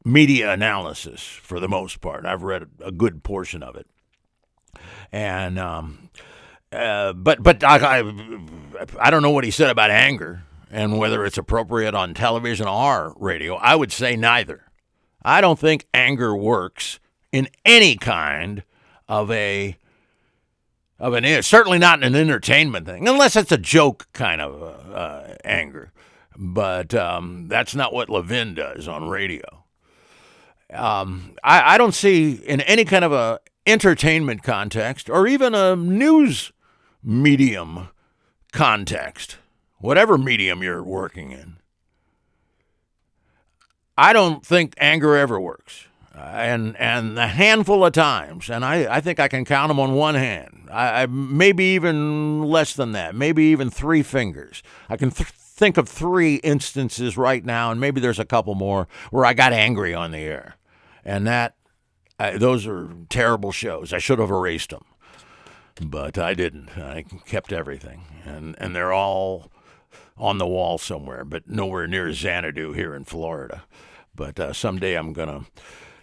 media analysis for the most part. I've read a good portion of it. And but I don't know what he said about anger and whether it's appropriate on television or radio. I would say neither. I don't think anger works in any kind of certainly not in an entertainment thing, unless it's a joke kind of anger. But that's not what Levin does on radio. I don't see in any kind of a entertainment context or even a news medium context, whatever medium you're working in, I don't think anger ever works. And a handful of times, and I think I can count them on one hand. I maybe even less than that, maybe even 3 fingers. I can think of 3 instances right now, and maybe there's a couple more where I got angry on the air. And those are terrible shows. I should have erased them, but I didn't. I kept everything, and they're all on the wall somewhere, but nowhere near Xanadu here in Florida. But someday I'm going to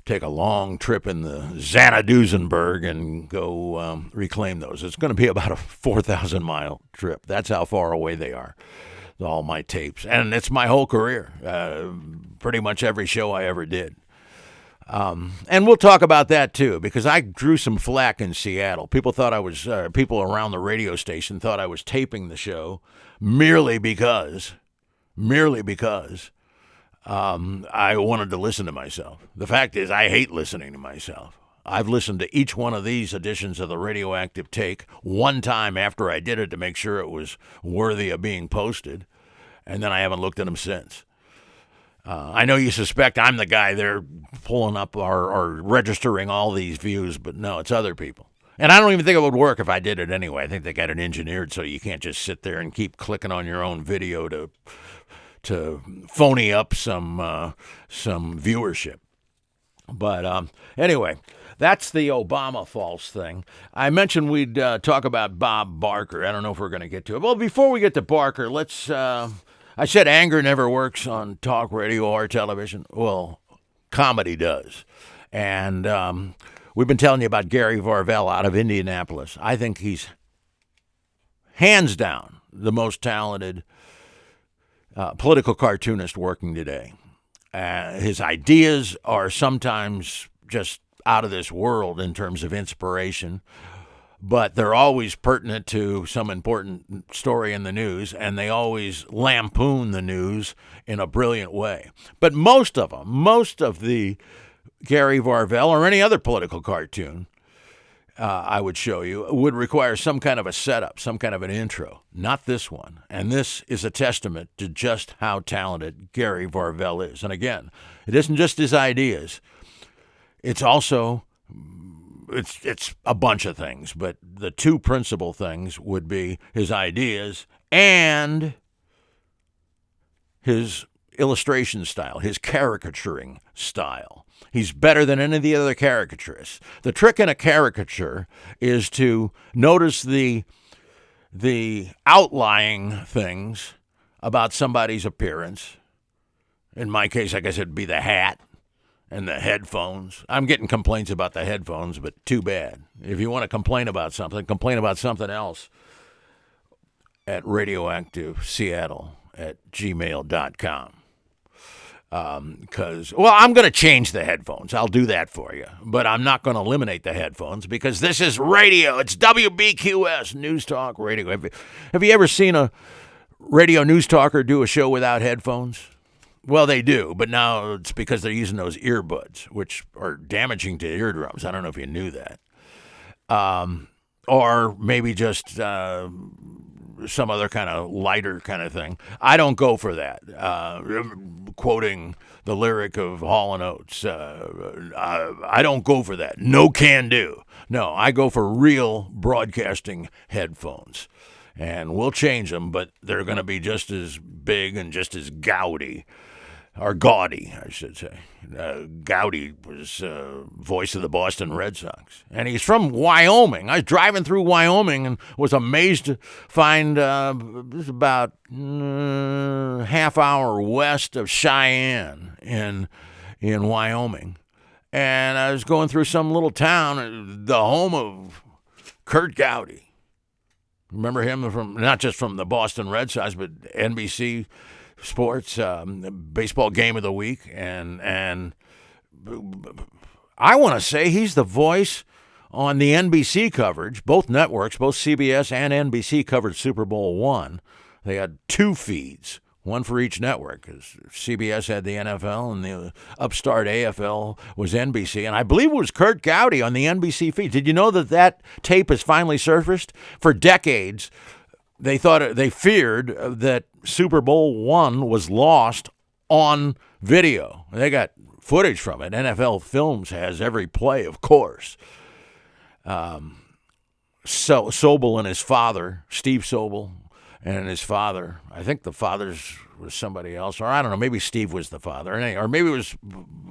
take a long trip in the Xanaduzenberg and go reclaim those. It's going to be about a 4,000-mile trip. That's how far away they are, all my tapes. And it's my whole career, pretty much every show I ever did. And we'll talk about that, too, because I drew some flack in Seattle. People around the radio station thought I was taping the show merely because I wanted to listen to myself. The fact is, I hate listening to myself. I've listened to each one of these editions of the Radioactive Take one time after I did it to make sure it was worthy of being posted, and then I haven't looked at them since. I know you suspect I'm the guy there pulling up or registering all these views, but no, it's other people. And I don't even think it would work if I did it anyway. I think they got it engineered so you can't just sit there and keep clicking on your own video to phony up some viewership. But anyway, that's the Obama false thing. I mentioned we'd talk about Bob Barker. I don't know if we're going to get to it. Well, before we get to Barker, let's... I said anger never works on talk radio or television. Well, comedy does. And we've been telling you about Gary Varvel out of Indianapolis. I think he's hands down the most talented political cartoonist working today. His ideas are sometimes just out of this world in terms of inspiration, but they're always pertinent to some important story in the news, and they always lampoon the news in a brilliant way. But most of the Gary Varvel or any other political cartoon I would show you would require some kind of a setup, some kind of an intro. Not this one. And this is a testament to just how talented Gary Varvel is. And again, it isn't just his ideas. It's also... It's a bunch of things, but the 2 principal things would be his ideas and his illustration style, his caricaturing style. He's better than any of the other caricaturists. The trick in a caricature is to notice the outlying things about somebody's appearance. In my case, I guess it'd be the hat and the headphones. I'm getting complaints about the headphones, but too bad. If you want to complain about something else at radioactiveseattle@gmail.com. Because, well, I'm going to change the headphones. I'll do that for you. But I'm not going to eliminate the headphones because this is radio. It's WBQS, News Talk Radio. Have you ever seen a radio news talker do a show without headphones? Well, they do, but now it's because they're using those earbuds, which are damaging to eardrums. I don't know if you knew that. Or maybe just some other kind of lighter kind of thing. I don't go for that. Quoting the lyric of Hall & Oates, I don't go for that. No can do. No, I go for real broadcasting headphones. And we'll change them, but they're going to be just as big and just as gaudy. Or gaudy, I should say. Gowdy was voice of the Boston Red Sox. And he's from Wyoming. I was driving through Wyoming and was amazed to find this is about half hour west of Cheyenne in Wyoming. And I was going through some little town, the home of Kurt Gowdy. Remember him from not just from the Boston Red Sox, but NBC Sports, baseball game of the week, and I want to say he's the voice on the NBC coverage. Both networks, both CBS and NBC covered Super Bowl I. They had two feeds, one for each network, because CBS had the NFL and the upstart AFL was NBC, and I believe it was Kurt Gowdy on the NBC feed. Did you know that tape has finally surfaced? For decades, they feared that Super Bowl I was lost on video. They got footage from it. NFL Films has every play, of course. Sobel and his father, Steve Sobel, and his father, I think the father's was somebody else, or I don't know, maybe Steve was the father, or maybe it was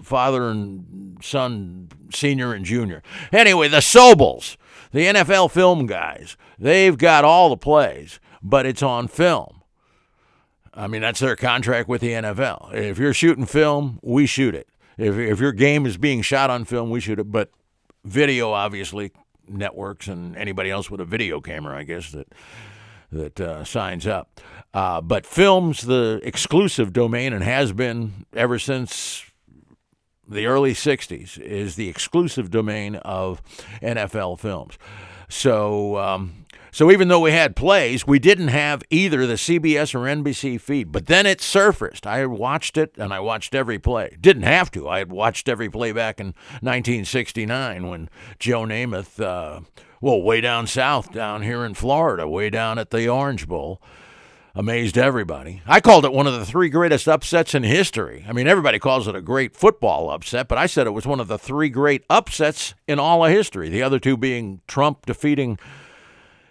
father and son, senior and junior. Anyway, the Sobels, the NFL film guys, they've got all the plays, but it's on film. I mean, that's their contract with the NFL. If you're shooting film, we shoot it. If your game is being shot on film, we shoot it. But video, obviously, networks and anybody else with a video camera, I guess, that signs up. But film's the exclusive domain and has been ever since the early 60s, is the exclusive domain of NFL Films. So even though we had plays, we didn't have either the CBS or NBC feed. But then it surfaced. I watched it, and I watched every play. Didn't have to. I had watched every play back in 1969 when Joe Namath, way down south, down here in Florida, way down at the Orange Bowl, amazed everybody. I called it one of the three greatest upsets in history. I mean, everybody calls it a great football upset, but I said it was one of the three great upsets in all of history, the other two being Trump defeating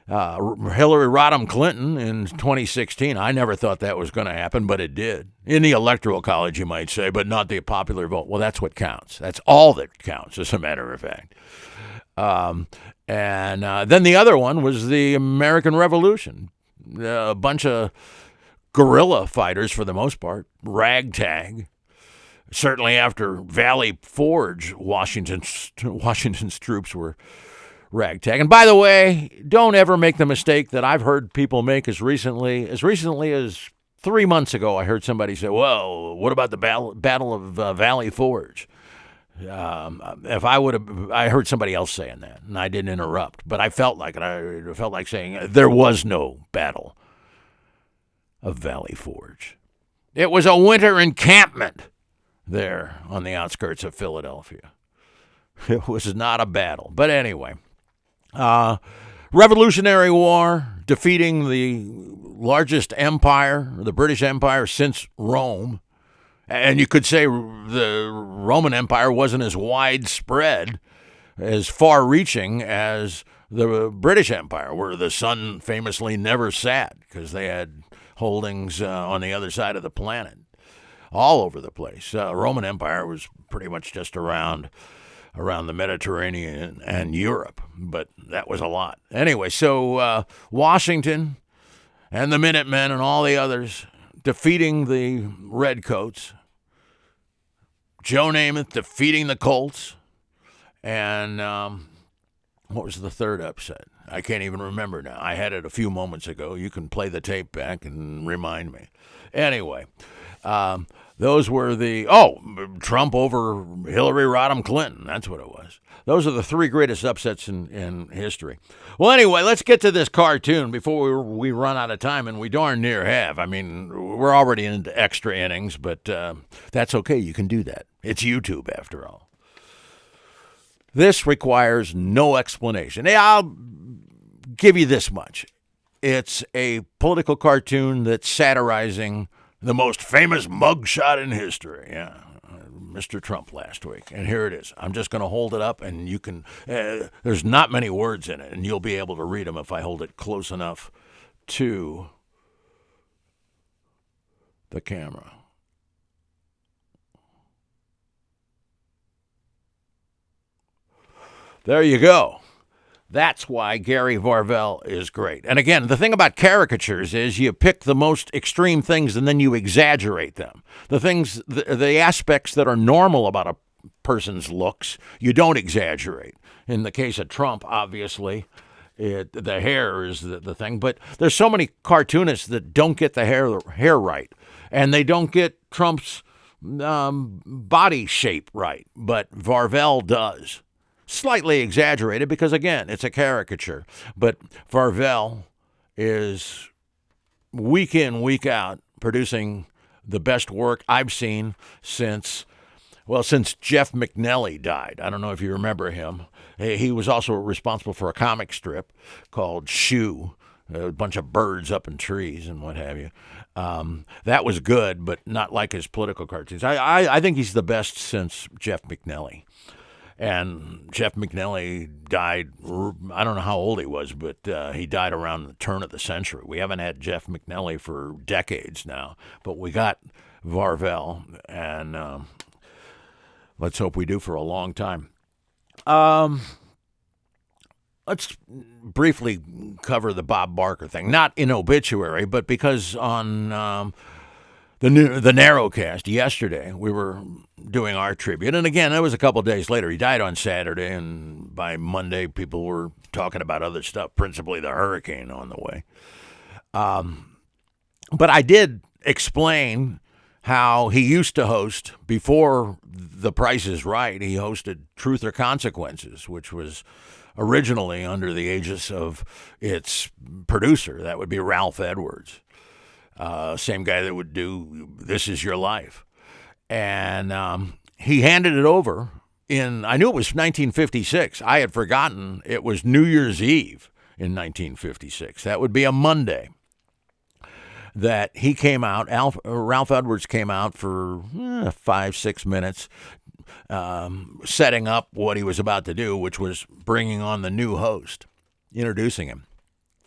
Hillary Rodham Clinton in 2016. I never thought that was going to happen, but it did. In the Electoral College, you might say, but not the popular vote. Well, that's what counts. That's all that counts, as a matter of fact. And then the other one was the American Revolution. A bunch of guerrilla fighters, for the most part, ragtag. Certainly after Valley Forge, Washington's troops were ragtag. And by the way, don't ever make the mistake that I've heard people make as recently as 3 months ago. I heard somebody say, well, what about the Battle of Valley Forge? I heard somebody else saying that, and I didn't interrupt, but I felt like it. I felt like saying there was no Battle of Valley Forge. It was a winter encampment there on the outskirts of Philadelphia. It was not a battle. But anyway, Revolutionary War, defeating the largest empire, the British Empire, since Rome. And you could say the Roman Empire wasn't as widespread, as far-reaching as the British Empire, where the sun famously never set because they had holdings on the other side of the planet, all over the place. Roman Empire was pretty much just around the Mediterranean and Europe, but that was a lot. Anyway, so Washington and the Minutemen and all the others defeating the Redcoats, Joe Namath defeating the Colts, and what was the third upset? I can't even remember now. I had it a few moments ago. You can play the tape back and remind me. Anyway, Those were Trump over Hillary Rodham Clinton. That's what it was. Those are the three greatest upsets in history. Well, anyway, let's get to this cartoon before we run out of time, and we darn near have. I mean, we're already into extra innings, but that's okay. You can do that. It's YouTube, after all. This requires no explanation. I'll give you this much. It's a political cartoon that's satirizing the most famous mugshot in history. Yeah, Mr. Trump last week. And here it is. I'm just going to hold it up, and you can, there's not many words in it, and you'll be able to read them if I hold it close enough to the camera. There you go. That's why Gary Varvel is great. And again, the thing about caricatures is you pick the most extreme things and then you exaggerate them. The things, the aspects that are normal about a person's looks, you don't exaggerate. In the case of Trump, obviously, the hair is the thing. But there's so many cartoonists that don't get the hair right. And they don't get Trump's body shape right. But Varvel does. Slightly exaggerated because, again, it's a caricature. But Varvel is week in, week out producing the best work I've seen since Jeff McNelly died. I don't know if you remember him. He was also responsible for a comic strip called Shoe, a bunch of birds up in trees and what have you. That was good, but not like his political cartoons. I think he's the best since Jeff McNelly. And Jeff McNelly died, I don't know how old he was, but he died around the turn of the century. We haven't had Jeff McNelly for decades now, but we got Varvel, and let's hope we do for a long time. Let's briefly cover the Bob Barker thing, not in obituary, but because on the Narrowcast yesterday, we were doing our tribute. And again, that was a couple of days later. He died on Saturday, and by Monday, people were talking about other stuff, principally the hurricane on the way. But I did explain how he used to host, before The Price is Right, he hosted Truth or Consequences, which was originally under the aegis of its producer. That would be Ralph Edwards. Same guy that would do This Is Your Life. And he handed it over I knew it was 1956. I had forgotten it was New Year's Eve in 1956. That would be a Monday that he came out. Ralph Edwards came out for 5-6 minutes, setting up what he was about to do, which was bringing on the new host, introducing him.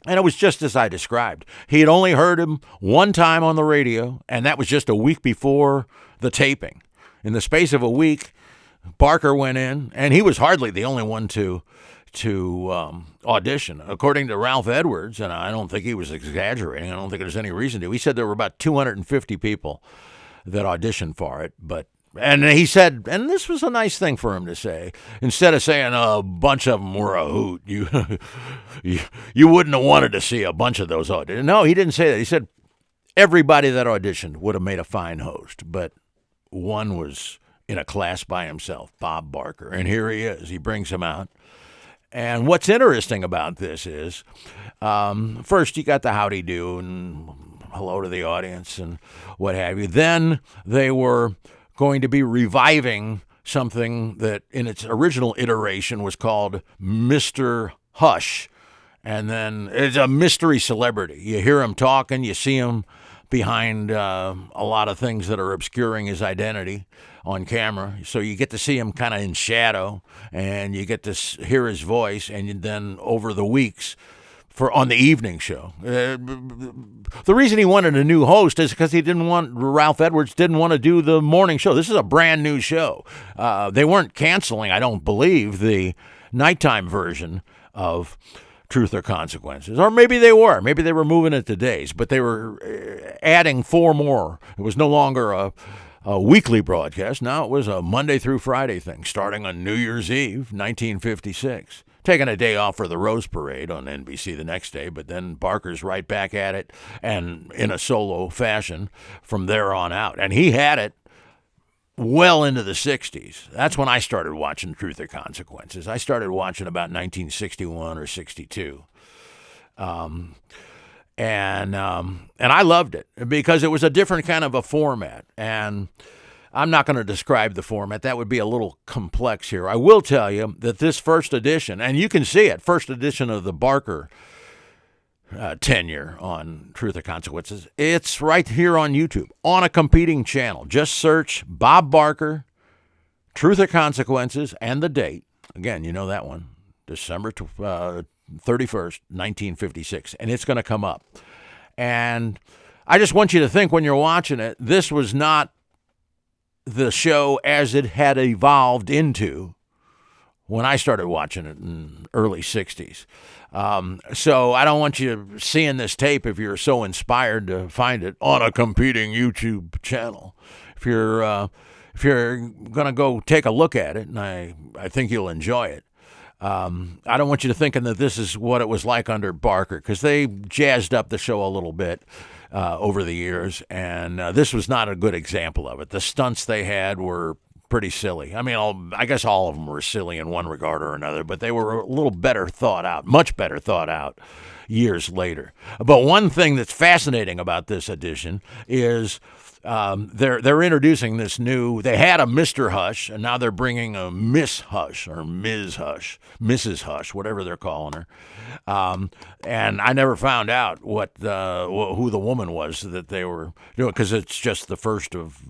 And it was just as I described. He had only heard him one time on the radio, and that was just a week before the taping. In the space of a week, Barker went in, and he was hardly the only one to audition. According to Ralph Edwards, and I don't think he was exaggerating, I don't think there's any reason to, he said there were about 250 people that auditioned for it, and he said, and this was a nice thing for him to say, instead of saying a bunch of them were a hoot, you wouldn't have wanted to see a bunch of those auditions. No, he didn't say that. He said everybody that auditioned would have made a fine host, but one was in a class by himself, Bob Barker. And here he is. He brings him out. And what's interesting about this is, first you got the howdy do and hello to the audience and what have you. Then they were going to be reviving something that in its original iteration was called Mr. Hush. And then it's a mystery celebrity. You hear him talking, you see him behind a lot of things that are obscuring his identity on camera. So you get to see him kind of in shadow, and you get to hear his voice, and then over the weeks on the evening show. The reason he wanted a new host is because Ralph Edwards didn't want to do the morning show. This is a brand new show. They weren't canceling, I don't believe, the nighttime version of Truth or Consequences. Or maybe they were. Maybe they were moving it to days, but they were adding 4 more. It was no longer a weekly broadcast. Now it was a Monday through Friday thing, starting on New Year's Eve, 1956. taking a day off for the Rose Parade on NBC the next day, but then Barker's right back at it, and in a solo fashion from there on out. And he had it well into the 60s. That's when I started watching Truth or Consequences. I started watching about 1961 or 62. And I loved it because it was a different kind of a format. And I'm not going to describe the format. That would be a little complex here. I will tell you that this first edition, and you can see it, first edition of the Barker tenure on Truth or Consequences, it's right here on YouTube on a competing channel. Just search Bob Barker, Truth or Consequences, and the date. Again, you know that one, December 31st, 1956, and it's going to come up. And I just want you to think when you're watching it, this was not the show as it had evolved into when I started watching it in early 60s. So I don't want you seeing this tape if you're so inspired to find it on a competing YouTube channel. If you're going to go take a look at it, and I think you'll enjoy it. I don't want you to thinking that this is what it was like under Barker, because they jazzed up the show a little bit over the years, and this was not a good example of it. The stunts they had were pretty silly. I mean, I guess all of them were silly in one regard or another, but they were a little better thought out, much better thought out years later. But one thing that's fascinating about this edition is they're introducing this new. They had a Mr. Hush, and now they're bringing a Miss Hush or Ms. Hush, Mrs. Hush, whatever they're calling her. And I never found out who the woman was that they were doing, because it's just the first of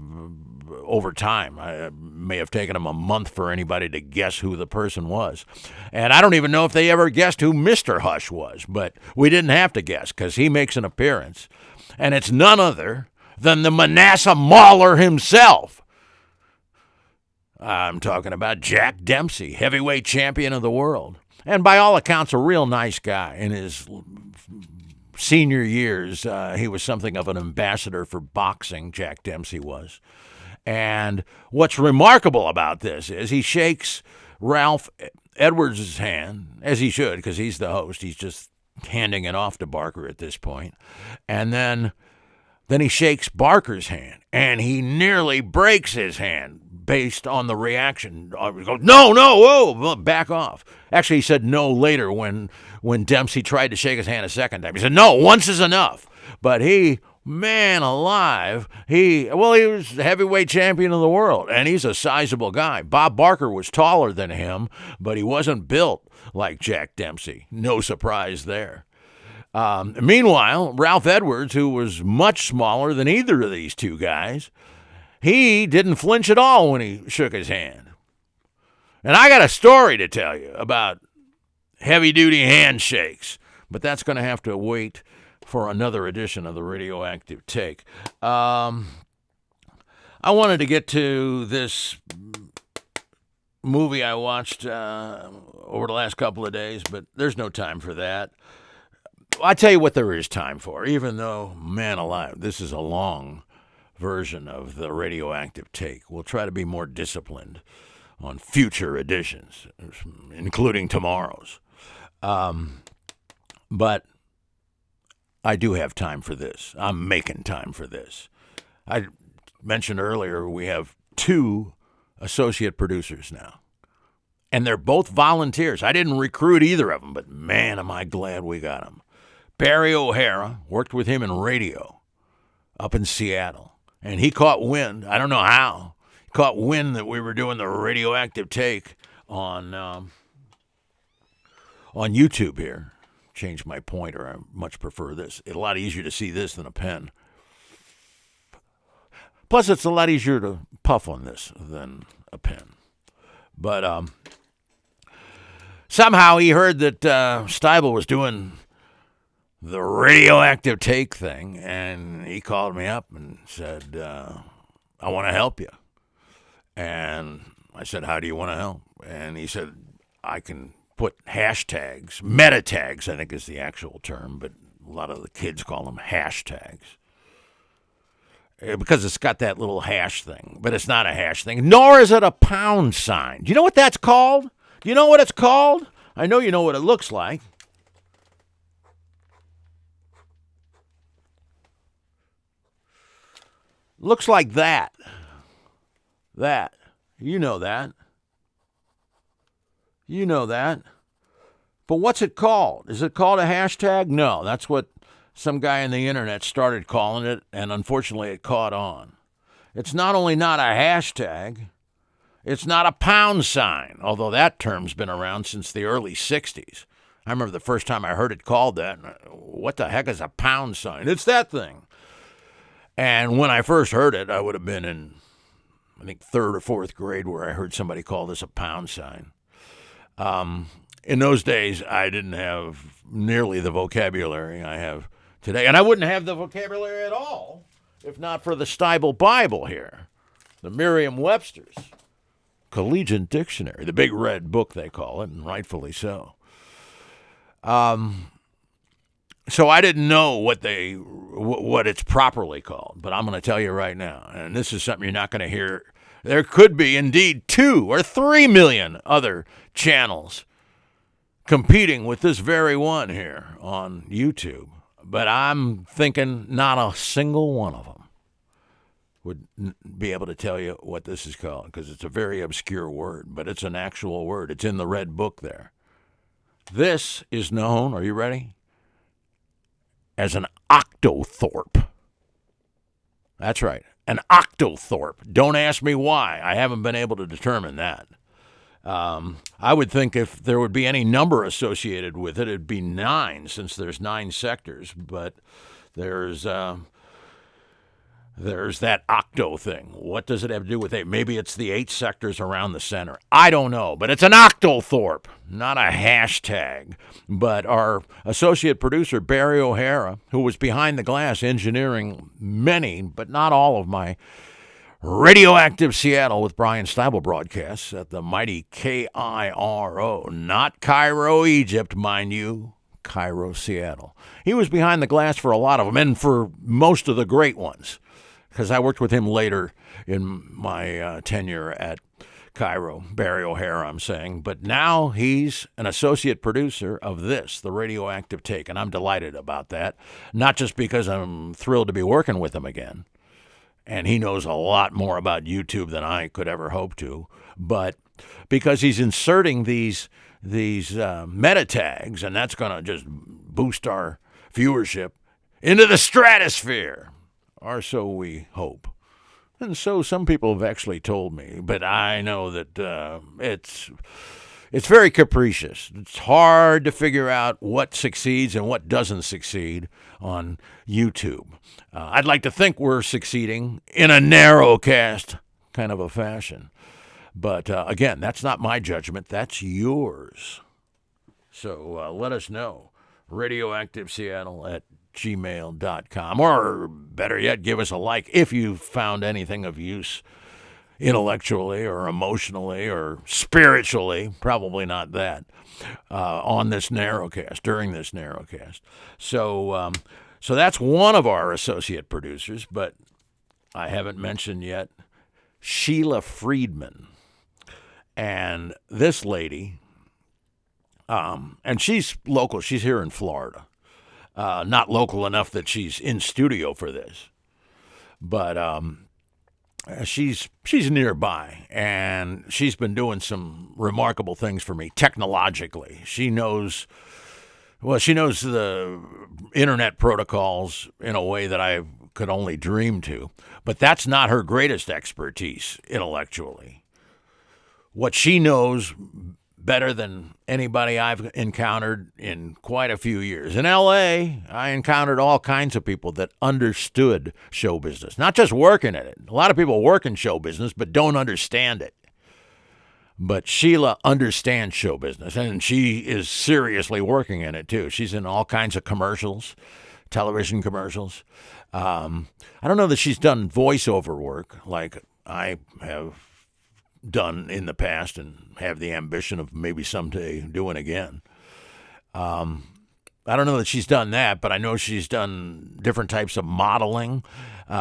over time. It may have taken them a month for anybody to guess who the person was, and I don't even know if they ever guessed who Mr. Hush was. But we didn't have to guess because he makes an appearance, and it's none other than the Manasseh Mauler himself. I'm talking about Jack Dempsey, heavyweight champion of the world. And by all accounts, a real nice guy. In his senior years, he was something of an ambassador for boxing, Jack Dempsey was. And what's remarkable about this is he shakes Ralph Edwards' hand, as he should, because he's the host. He's just handing it off to Barker at this point. And then he shakes Barker's hand, and he nearly breaks his hand based on the reaction. He goes, no, whoa, back off. Actually, he said no later when Dempsey tried to shake his hand a second time. He said, no, once is enough. But man alive, he was heavyweight champion of the world, and he's a sizable guy. Bob Barker was taller than him, but he wasn't built like Jack Dempsey. No surprise there. Meanwhile, Ralph Edwards, who was much smaller than either of these two guys, he didn't flinch at all when he shook his hand. And I got a story to tell you about heavy-duty handshakes, but that's going to have to wait for another edition of the Radioactive Take. I wanted to get to this movie I watched over the last couple of days, but there's no time for that. I tell you what there is time for, even though, man alive, this is a long version of the Radioactive Take. We'll try to be more disciplined on future editions, including tomorrow's. But I do have time for this. I'm making time for this. I mentioned earlier we have 2 associate producers now, and they're both volunteers. I didn't recruit either of them, but man, am I glad we got them. Barry O'Hara, worked with him in radio up in Seattle, and he caught wind, I don't know how, he caught wind that we were doing the Radioactive Take on YouTube here. Change my pointer. I much prefer this. It's a lot easier to see this than a pen. Plus, it's a lot easier to puff on this than a pen. But somehow he heard that Styble was doing the Radioactive Take thing, and he called me up and said, I want to help you. And I said, how do you want to help? And he said, I can put hashtags, meta tags, I think is the actual term, but a lot of the kids call them hashtags. Because it's got that little hash thing, but it's not a hash thing, nor is it a pound sign. Do you know what that's called? Do you know what it's called? I know you know what it looks like. Looks like that. That. You know that. You know that. But what's it called? Is it called a hashtag? No, that's what some guy on the internet started calling it, and unfortunately it caught on. It's not only not a hashtag, it's not a pound sign, although that term's been around since the early 60s. I remember the first time I heard it called that. What the heck is a pound sign? It's that thing. And when I first heard it, I would have been in, I think, third or fourth grade where I heard somebody call this a pound sign. In those days, I didn't have nearly the vocabulary I have today. And I wouldn't have the vocabulary at all if not for the Styble Bible here, the Merriam-Webster's Collegiate Dictionary, the big red book they call it, and rightfully so. So I didn't know what it's properly called, but I'm going to tell you right now, and this is something you're not going to hear. There could be indeed 2 or 3 million other channels competing with this very one here on YouTube, but I'm thinking not a single one of them would be able to tell you what this is called, because it's a very obscure word, but it's an actual word. It's in the red book there. This is known, are you ready, as an octothorp. That's right, an octothorp. Don't ask me why. I haven't been able to determine that. I would think if there would be any number associated with it, it'd be 9, since there's 9 sectors. But there's that octo thing. What does it have to do with 8? Maybe it's the 8 sectors around the center. I don't know, but it's an octothorp, not a hashtag. But our associate producer, Barry O'Hara, who was behind the glass engineering many, but not all of my Radioactive Seattle with Bryan Styble broadcasts at the mighty KIRO, not Cairo, Egypt, mind you, Cairo, Seattle. He was behind the glass for a lot of them, and for most of the great ones, because I worked with him later in my tenure at Cairo, Barry O'Hara, I'm saying. But now he's an associate producer of this, the Radioactive Take, and I'm delighted about that, not just because I'm thrilled to be working with him again, and he knows a lot more about YouTube than I could ever hope to, but because he's inserting these meta tags, and that's going to just boost our viewership into the stratosphere, or so we hope. And so some people have actually told me, but I know that it's very capricious. It's hard to figure out what succeeds and what doesn't succeed on YouTube. I'd like to think we're succeeding in a narrowcast kind of a fashion. But again, that's not my judgment. That's yours. So let us know. RadioactiveSeattle@gmail.com. Or better yet, give us a like if you found anything of use intellectually or emotionally or spiritually, probably not that, on this narrowcast, during this narrowcast. So that's one of our associate producers, but I haven't mentioned yet Sheila Friedman. And this lady, and she's local, she's here in Florida. Not local enough that she's in studio for this, but she's nearby, and she's been doing some remarkable things for me technologically. She knows the internet protocols in a way that I could only dream to, but that's not her greatest expertise intellectually. What she knows better than anybody I've encountered in quite a few years. In L.A., I encountered all kinds of people that understood show business, not just working at it. A lot of people work in show business but don't understand it. But Sheila understands show business, and she is seriously working in it, too. She's in all kinds of commercials, television commercials. I don't know that she's done voiceover work like I have done in the past and have the ambition of maybe someday doing again. I don't know that she's done that, but I know she's done different types of modeling.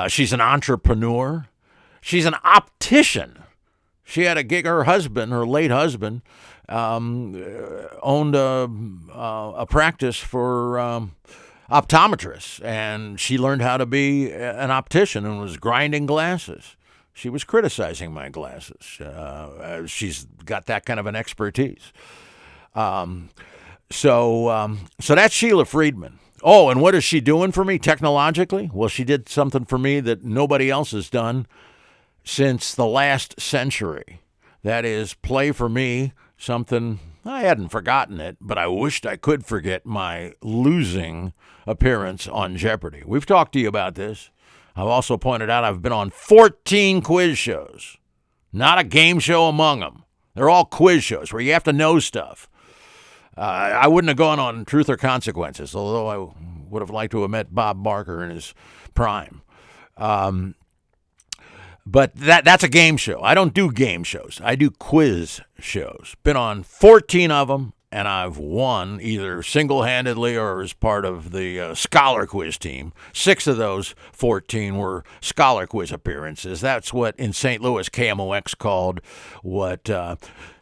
She's an entrepreneur. She's an optician. She had a gig, her late husband, owned a practice for optometrists, and she learned how to be an optician and was grinding glasses. She was criticizing my glasses. She's got that kind of an expertise. So that's Sheila Friedman. Oh, and what is she doing for me technologically? Well, she did something for me that nobody else has done since the last century. That is, play for me something, I hadn't forgotten it, but I wished I could forget my losing appearance on Jeopardy. We've talked to you about this. I've also pointed out I've been on 14 quiz shows, not a game show among them. They're all quiz shows where you have to know stuff. I wouldn't have gone on Truth or Consequences, although I would have liked to have met Bob Barker in his prime. But that's a game show. I don't do game shows. I do quiz shows. Been on 14 of them, and I've won either single-handedly or as part of the Scholar Quiz team. 6 of those 14 were Scholar Quiz appearances. That's what in St. Louis KMOX called what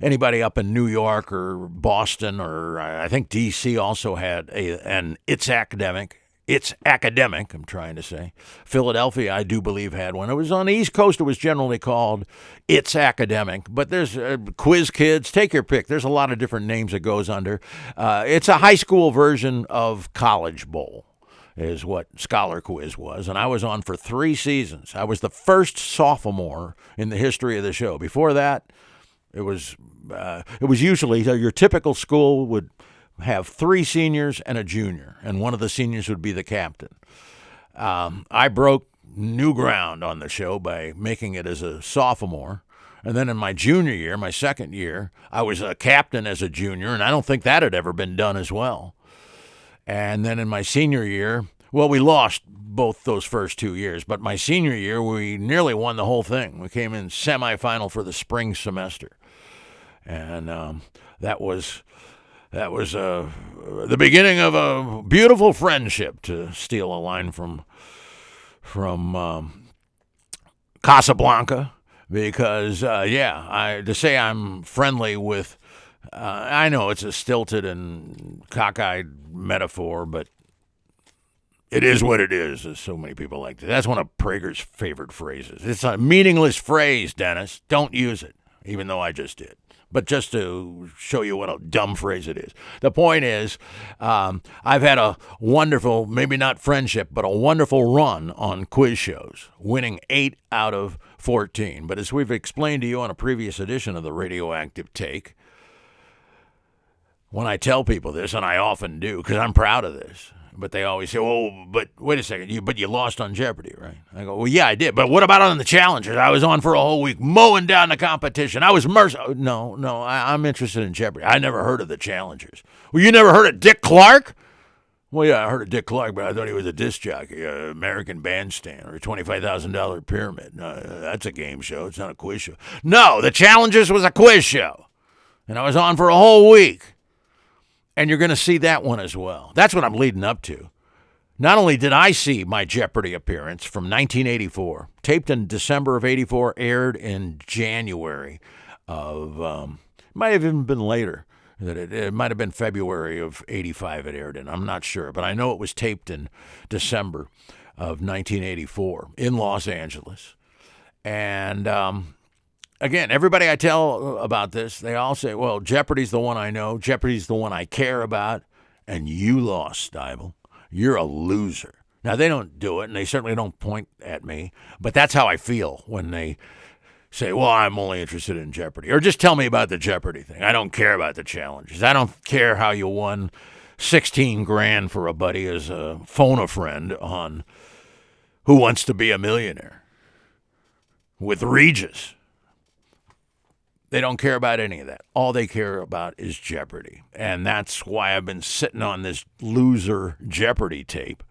anybody up in New York or Boston or I think D.C. also had an It's Academic. It's academic, I'm trying to say. Philadelphia, I do believe, had one. It was on the East Coast. It was generally called It's Academic. But there's Quiz Kids. Take your pick. There's a lot of different names it goes under. It's a high school version of College Bowl is what Scholar Quiz was. And I was on for 3 seasons. I was the first sophomore in the history of the show. Before that, it was usually your typical school would have 3 seniors and a junior, and one of the seniors would be the captain. I broke new ground on the show by making it as a sophomore, and then in my junior year, my second year, I was a captain as a junior, and I don't think that had ever been done as well. And then in my senior year, well, we lost both those first 2 years, but my senior year, we nearly won the whole thing. We came in semifinal for the spring semester, and that was the beginning of a beautiful friendship, to steal a line from Casablanca, because, to say I'm friendly with, I know it's a stilted and cockeyed metaphor, but it is what it is, as so many people like to. That's one of Prager's favorite phrases. It's a meaningless phrase, Dennis. Don't use it, even though I just did. But just to show you what a dumb phrase it is. The point is, I've had a wonderful, maybe not friendship, but a wonderful run on quiz shows, winning 8 out of 14. But as we've explained to you on a previous edition of the Radioactive Take, when I tell people this, and I often do, because I'm proud of this, but they always say, "Oh, but wait a second, you lost on Jeopardy, right?" I go, "Well, yeah, I did. But what about on the Challengers? I was on for a whole week, mowing down the competition. I was merciful." No, I'm interested in Jeopardy. I never heard of the Challengers. Well, you never heard of Dick Clark? Well, yeah, I heard of Dick Clark, but I thought he was a disc jockey, an American Bandstand, or a $25,000 pyramid. That's a game show. It's not a quiz show. No, the Challengers was a quiz show, and I was on for a whole week. And you're going to see that one as well. That's what I'm leading up to. Not only did I see my Jeopardy appearance from 1984, taped in December of 84, aired in January of, might have even been later. It might have been February of 85 it aired in. I'm not sure. But I know it was taped in December of 1984 in Los Angeles. And again, everybody I tell about this, they all say, well, Jeopardy's the one I know. Jeopardy's the one I care about. And you lost, Styble. You're a loser. Now, they don't do it, and they certainly don't point at me. But that's how I feel when they say, well, I'm only interested in Jeopardy. Or just tell me about the Jeopardy thing. I don't care about the challenges. I don't care how you won 16 grand for a buddy as a phone-a-friend on Who Wants to Be a Millionaire with Regis. They don't care about any of that. All they care about is Jeopardy. And that's why I've been sitting on this loser Jeopardy tape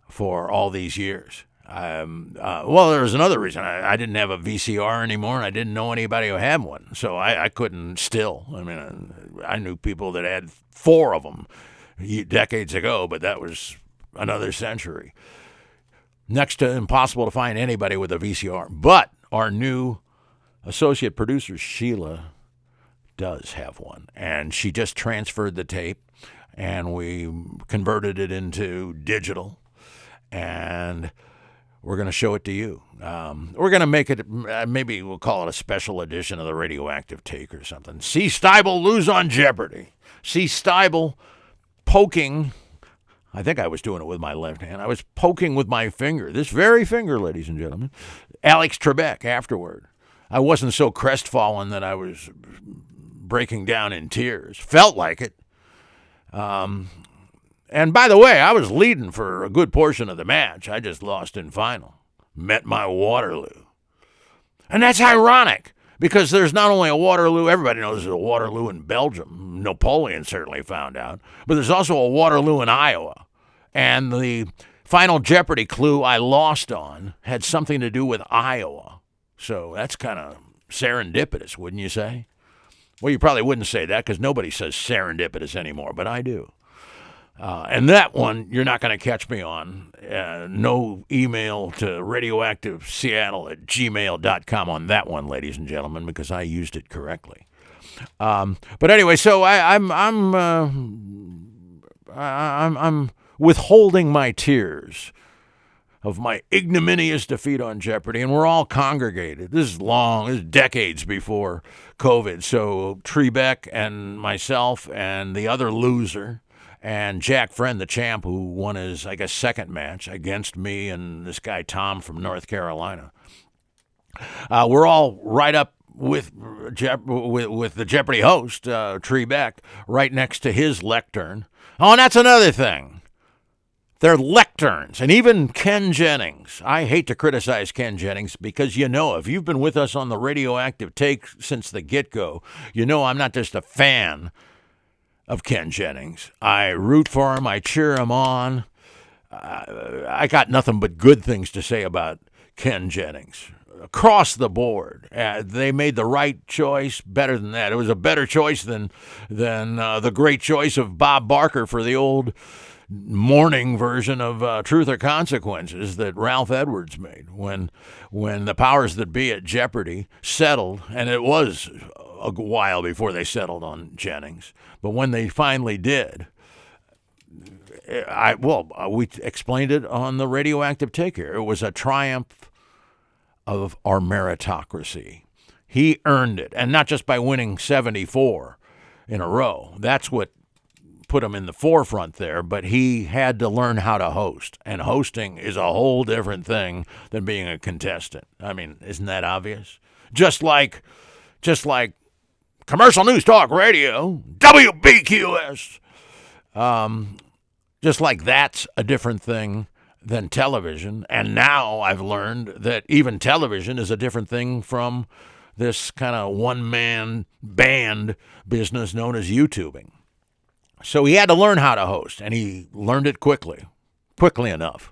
for all these years. Well, there was another reason. I didn't have a VCR anymore, and I didn't know anybody who had one. So I couldn't still. I mean, I knew people that had 4 of them decades ago, but that was another century. Next to impossible to find anybody with a VCR. But our new associate producer, Sheila, does have one. And she just transferred the tape, and we converted it into digital, and we're going to show it to you. We're going to make it, maybe we'll call it a special edition of the radioactive take or something. See Styble lose on Jeopardy. See Styble poking. I think I was doing it with my left hand. I was poking with my finger, this very finger, ladies and gentlemen, Alex Trebek afterward. I wasn't so crestfallen that I was breaking down in tears. Felt like it. And by the way, I was leading for a good portion of the match. I just lost in final. Met my Waterloo. And that's ironic, because there's not only a Waterloo, everybody knows there's a Waterloo in Belgium. Napoleon certainly found out. But there's also a Waterloo in Iowa. And the final Jeopardy clue I lost on had something to do with Iowa. So that's kind of serendipitous, wouldn't you say? Well, you probably wouldn't say that, because nobody says serendipitous anymore, but I do. And that one, you're not going to catch me on. No email to radioactiveseattle@gmail.com on that one, ladies and gentlemen, because I used it correctly. But anyway, so I'm withholding my tears of my ignominious defeat on Jeopardy, and we're all congregated. This is decades before COVID. So Trebek and myself and the other loser, and Jack Friend, the champ, who won his, I guess, second match against me and this guy Tom from North Carolina. We're all right up with the Jeopardy host, Trebek, right next to his lectern. Oh, and that's another thing. They're lecterns. And even Ken Jennings. I hate to criticize Ken Jennings, because if you've been with us on the radioactive take since the get-go, I'm not just a fan of Ken Jennings. I root for him. I cheer him on. I got nothing but good things to say about Ken Jennings. Across the board. They made the right choice. Better than that. It was a better choice than the great choice of Bob Barker for the old morning version of Truth or Consequences that Ralph Edwards made when the powers that be at Jeopardy settled, and it was a while before they settled on Jennings. But when they finally did, we explained it on the radioactive take here. It was a triumph of our meritocracy. He earned it, and not just by winning 74 in a row. That's what put him in the forefront there, but he had to learn how to host, and hosting is a whole different thing than being a contestant. I mean, isn't that obvious? Just like commercial news talk radio, WBQS. Just like that's a different thing than television. And now I've learned that even television is a different thing from this kind of one-man band business known as YouTubing. So he had to learn how to host, and he learned it quickly enough.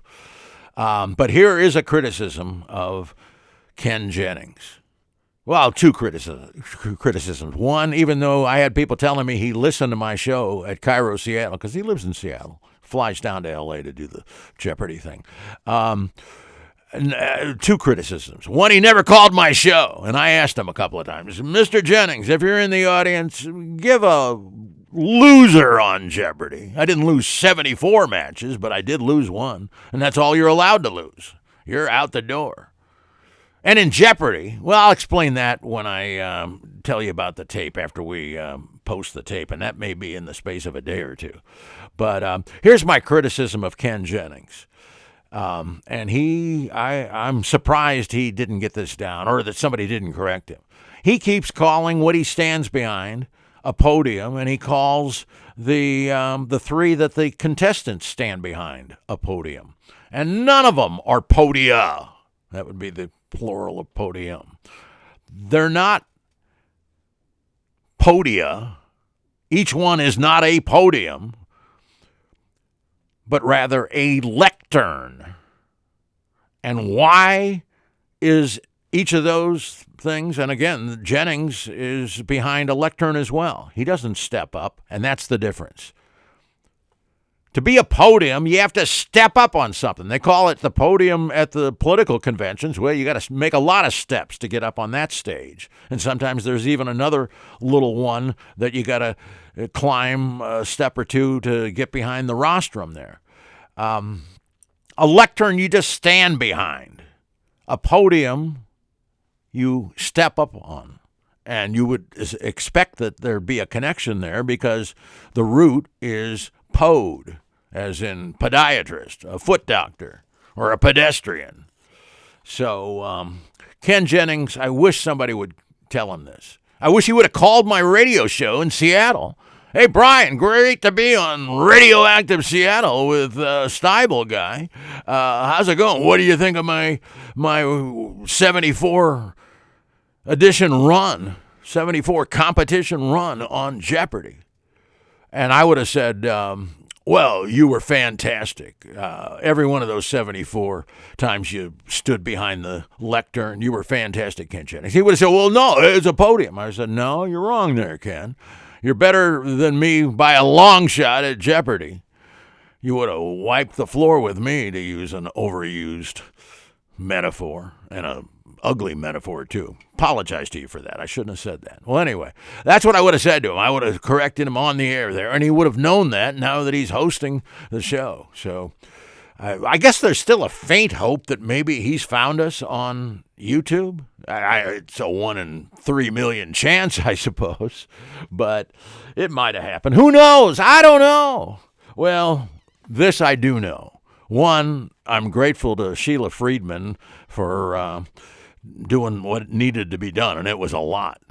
But here is a criticism of Ken Jennings. Well, two criticisms. One, even though I had people telling me he listened to my show at Cairo, Seattle, because he lives in Seattle, flies down to L.A. to do the Jeopardy thing. Two criticisms. One, he never called my show, and I asked him a couple of times, Mr. Jennings, if you're in the audience, give a loser on Jeopardy. I didn't lose 74 matches, but I did lose one, and that's all you're allowed to lose. You're out the door. And in Jeopardy, well, I'll explain that when I tell you about the tape after we post the tape, and that may be in the space of a day or two. But here's my criticism of Ken Jennings. And I'm surprised he didn't get this down, or that somebody didn't correct him. He keeps calling what he stands behind a podium, and he calls the three that the contestants stand behind a podium. And none of them are podia. That would be the plural of podium. They're not podia. Each one is not a podium, but rather a lectern. And why is each of those things? And again, Jennings is behind a lectern as well. He doesn't step up, and that's the difference. To be a podium, you have to step up on something. They call it the podium at the political conventions. Well, you got to make a lot of steps to get up on that stage. And sometimes there's even another little one that you got to climb a step or two to get behind the rostrum there. A lectern you just stand behind. A podium you step up on. And you would expect that there'd be a connection there because the root is pod, as in podiatrist, a foot doctor, or a pedestrian. So Ken Jennings, I wish somebody would tell him this. I wish he would have called my radio show in Seattle. Hey, Bryan, great to be on Radioactive Seattle with Styble guy. How's it going? What do you think of my 74 edition run, 74 competition run on Jeopardy? And I would have said, well, you were fantastic. Every one of those 74 times you stood behind the lectern, you were fantastic, Ken Jennings. He would have said, well, no, it's a podium. I said, no, you're wrong there, Ken. You're better than me by a long shot at Jeopardy. You would have wiped the floor with me, to use an overused metaphor, and a ugly metaphor, too. Apologize to you for that. I shouldn't have said that. Well, anyway, that's what I would have said to him. I would have corrected him on the air there, and he would have known that now that he's hosting the show. So I guess there's still a faint hope that maybe he's found us on YouTube. It's a 1 in 3 million chance, I suppose, but it might have happened. Who knows? I don't know. Well, this I do know. One, I'm grateful to Sheila Friedman for doing what needed to be done, and it was a lot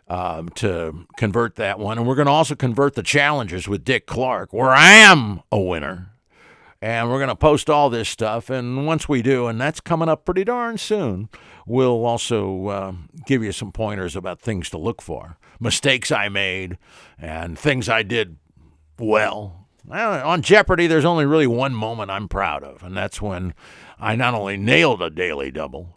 to convert that one. And we're going to also convert the challengers with Dick Clark, where I am a winner. And we're going to post all this stuff, and once we do, and that's coming up pretty darn soon, we'll also give you some pointers about things to look for, mistakes I made, and things I did well. On Jeopardy, there's only really one moment I'm proud of, and that's when I not only nailed a daily double,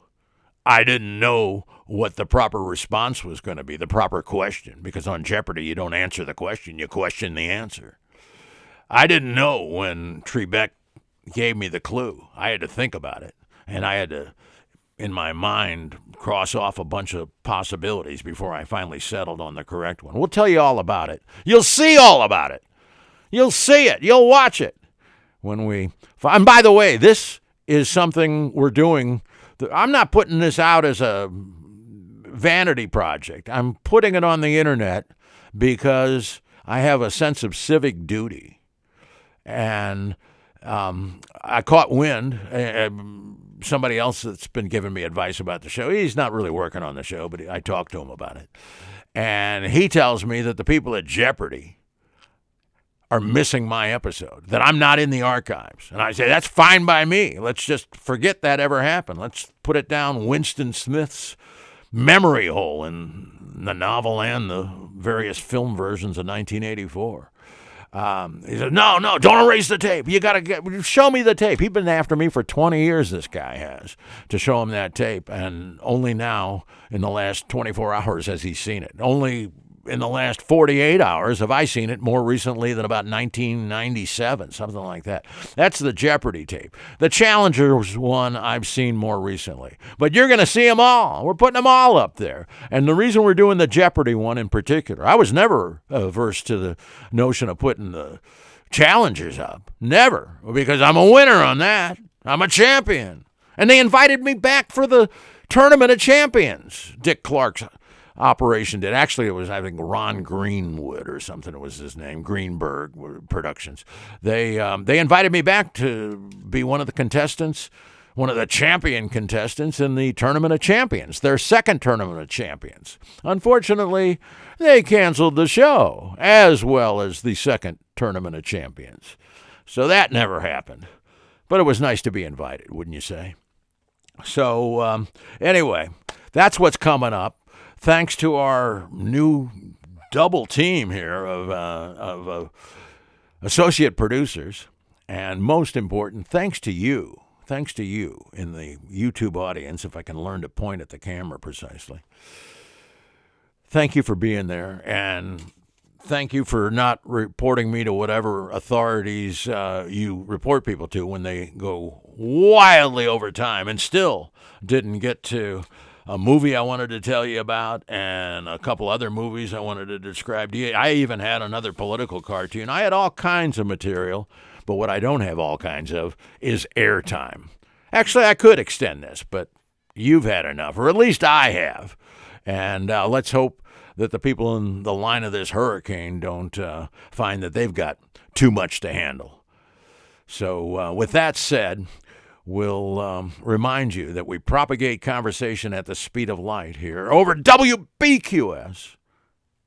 I didn't know what the proper response was going to be, the proper question, because on Jeopardy, you don't answer the question, you question the answer. I didn't know when Trebek gave me the clue. I had to think about it, and I had to, in my mind, cross off a bunch of possibilities before I finally settled on the correct one. We'll tell you all about it. You'll see all about it. You'll see it. You'll watch it. And by the way, this is something we're doing. I'm not putting this out as a vanity project. I'm putting it on the internet because I have a sense of civic duty. And I caught wind. Somebody else that's been giving me advice about the show, he's not really working on the show, but I talked to him about it. And he tells me that the people at Jeopardy are missing my episode, that I'm not in the archives. And I say, that's fine by me. Let's just forget that ever happened. Let's put it down Winston Smith's memory hole in the novel and the various film versions of 1984. He said, no, don't erase the tape. You got to show me the tape. He's been after me for 20 years, this guy has, to show him that tape. And only now, in the last 24 hours, has he seen it. Only in the last 48 hours have I seen it, more recently than about 1997, something like that. That's the Jeopardy tape. The Challengers one I've seen more recently. But you're going to see them all. We're putting them all up there. And the reason we're doing the Jeopardy one in particular, I was never averse to the notion of putting the Challengers up. Never. Because I'm a winner on that. I'm a champion. And they invited me back for the Tournament of Champions. Dick Clark's operation did. Actually, it was, I think, Ron Greenwood or something was his name, Greenberg Productions. They invited me back to be one of the contestants, one of the champion contestants in the Tournament of Champions, their second Tournament of Champions. Unfortunately, they canceled the show, as well as the second Tournament of Champions. So that never happened. But it was nice to be invited, wouldn't you say? So anyway, that's what's coming up. Thanks to our new double team here of associate producers, and most important, thanks to you in the YouTube audience, if I can learn to point at the camera precisely. Thank you for being there, and thank you for not reporting me to whatever authorities you report people to when they go wildly over time, and still didn't get to a movie I wanted to tell you about and a couple other movies I wanted to describe to you. I even had another political cartoon. I had all kinds of material, but what I don't have all kinds of is airtime. Actually, I could extend this, but you've had enough, or at least I have. And let's hope that the people in the line of this hurricane don't find that they've got too much to handle. So with that said, we'll remind you that we propagate conversation at the speed of light here over WBQS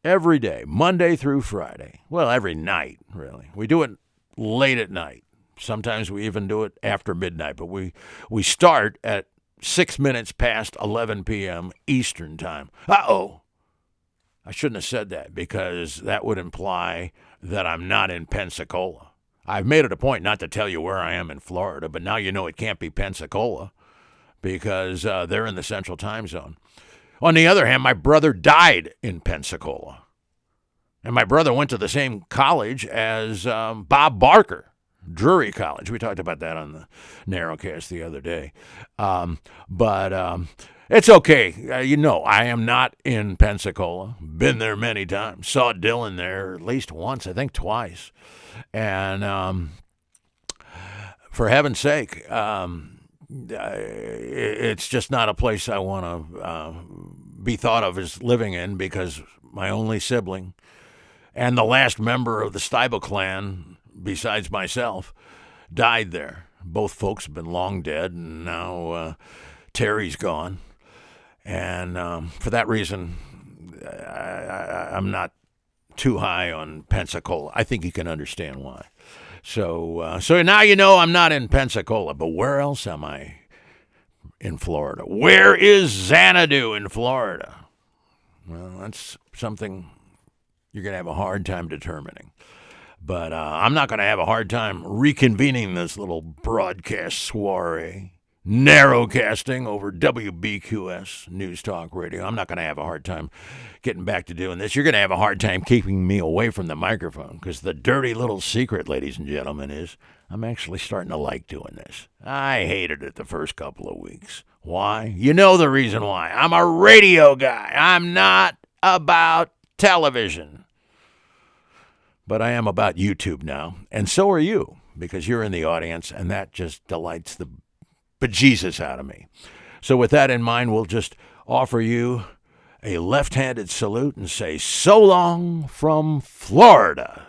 every day, Monday through Friday. Well, every night, really. We do it late at night. Sometimes we even do it after midnight, but we start at 6 minutes past 11 p.m. Eastern Time. Uh-oh. I shouldn't have said that because that would imply that I'm not in Pensacola. I've made it a point not to tell you where I am in Florida, but now you know it can't be Pensacola because they're in the Central Time Zone. On the other hand, my brother died in Pensacola. And my brother went to the same college as Bob Barker. Drury College. We talked about that on the Narrowcast the other day. But it's okay. I am not in Pensacola. Been there many times. Saw Dylan there at least once, I think twice. And for heaven's sake, it's just not a place I want to be thought of as living in because my only sibling and the last member of the Styble clan, besides myself, died there. Both folks have been long dead, and now Terry's gone. And for that reason, I'm not too high on Pensacola. I think you can understand why. So now you know I'm not in Pensacola, but where else am I in Florida? Where is Xanadu in Florida? Well, that's something you're going to have a hard time determining. But I'm not going to have a hard time reconvening this little broadcast soiree, narrowcasting over WBQS News Talk Radio. I'm not going to have a hard time getting back to doing this. You're going to have a hard time keeping me away from the microphone because the dirty little secret, ladies and gentlemen, is I'm actually starting to like doing this. I hated it the first couple of weeks. Why? You know the reason why. I'm a radio guy. I'm not about television. But I am about YouTube now, and so are you, because you're in the audience, and that just delights the bejesus out of me. So with that in mind, we'll just offer you a left-handed salute and say, so long from Florida.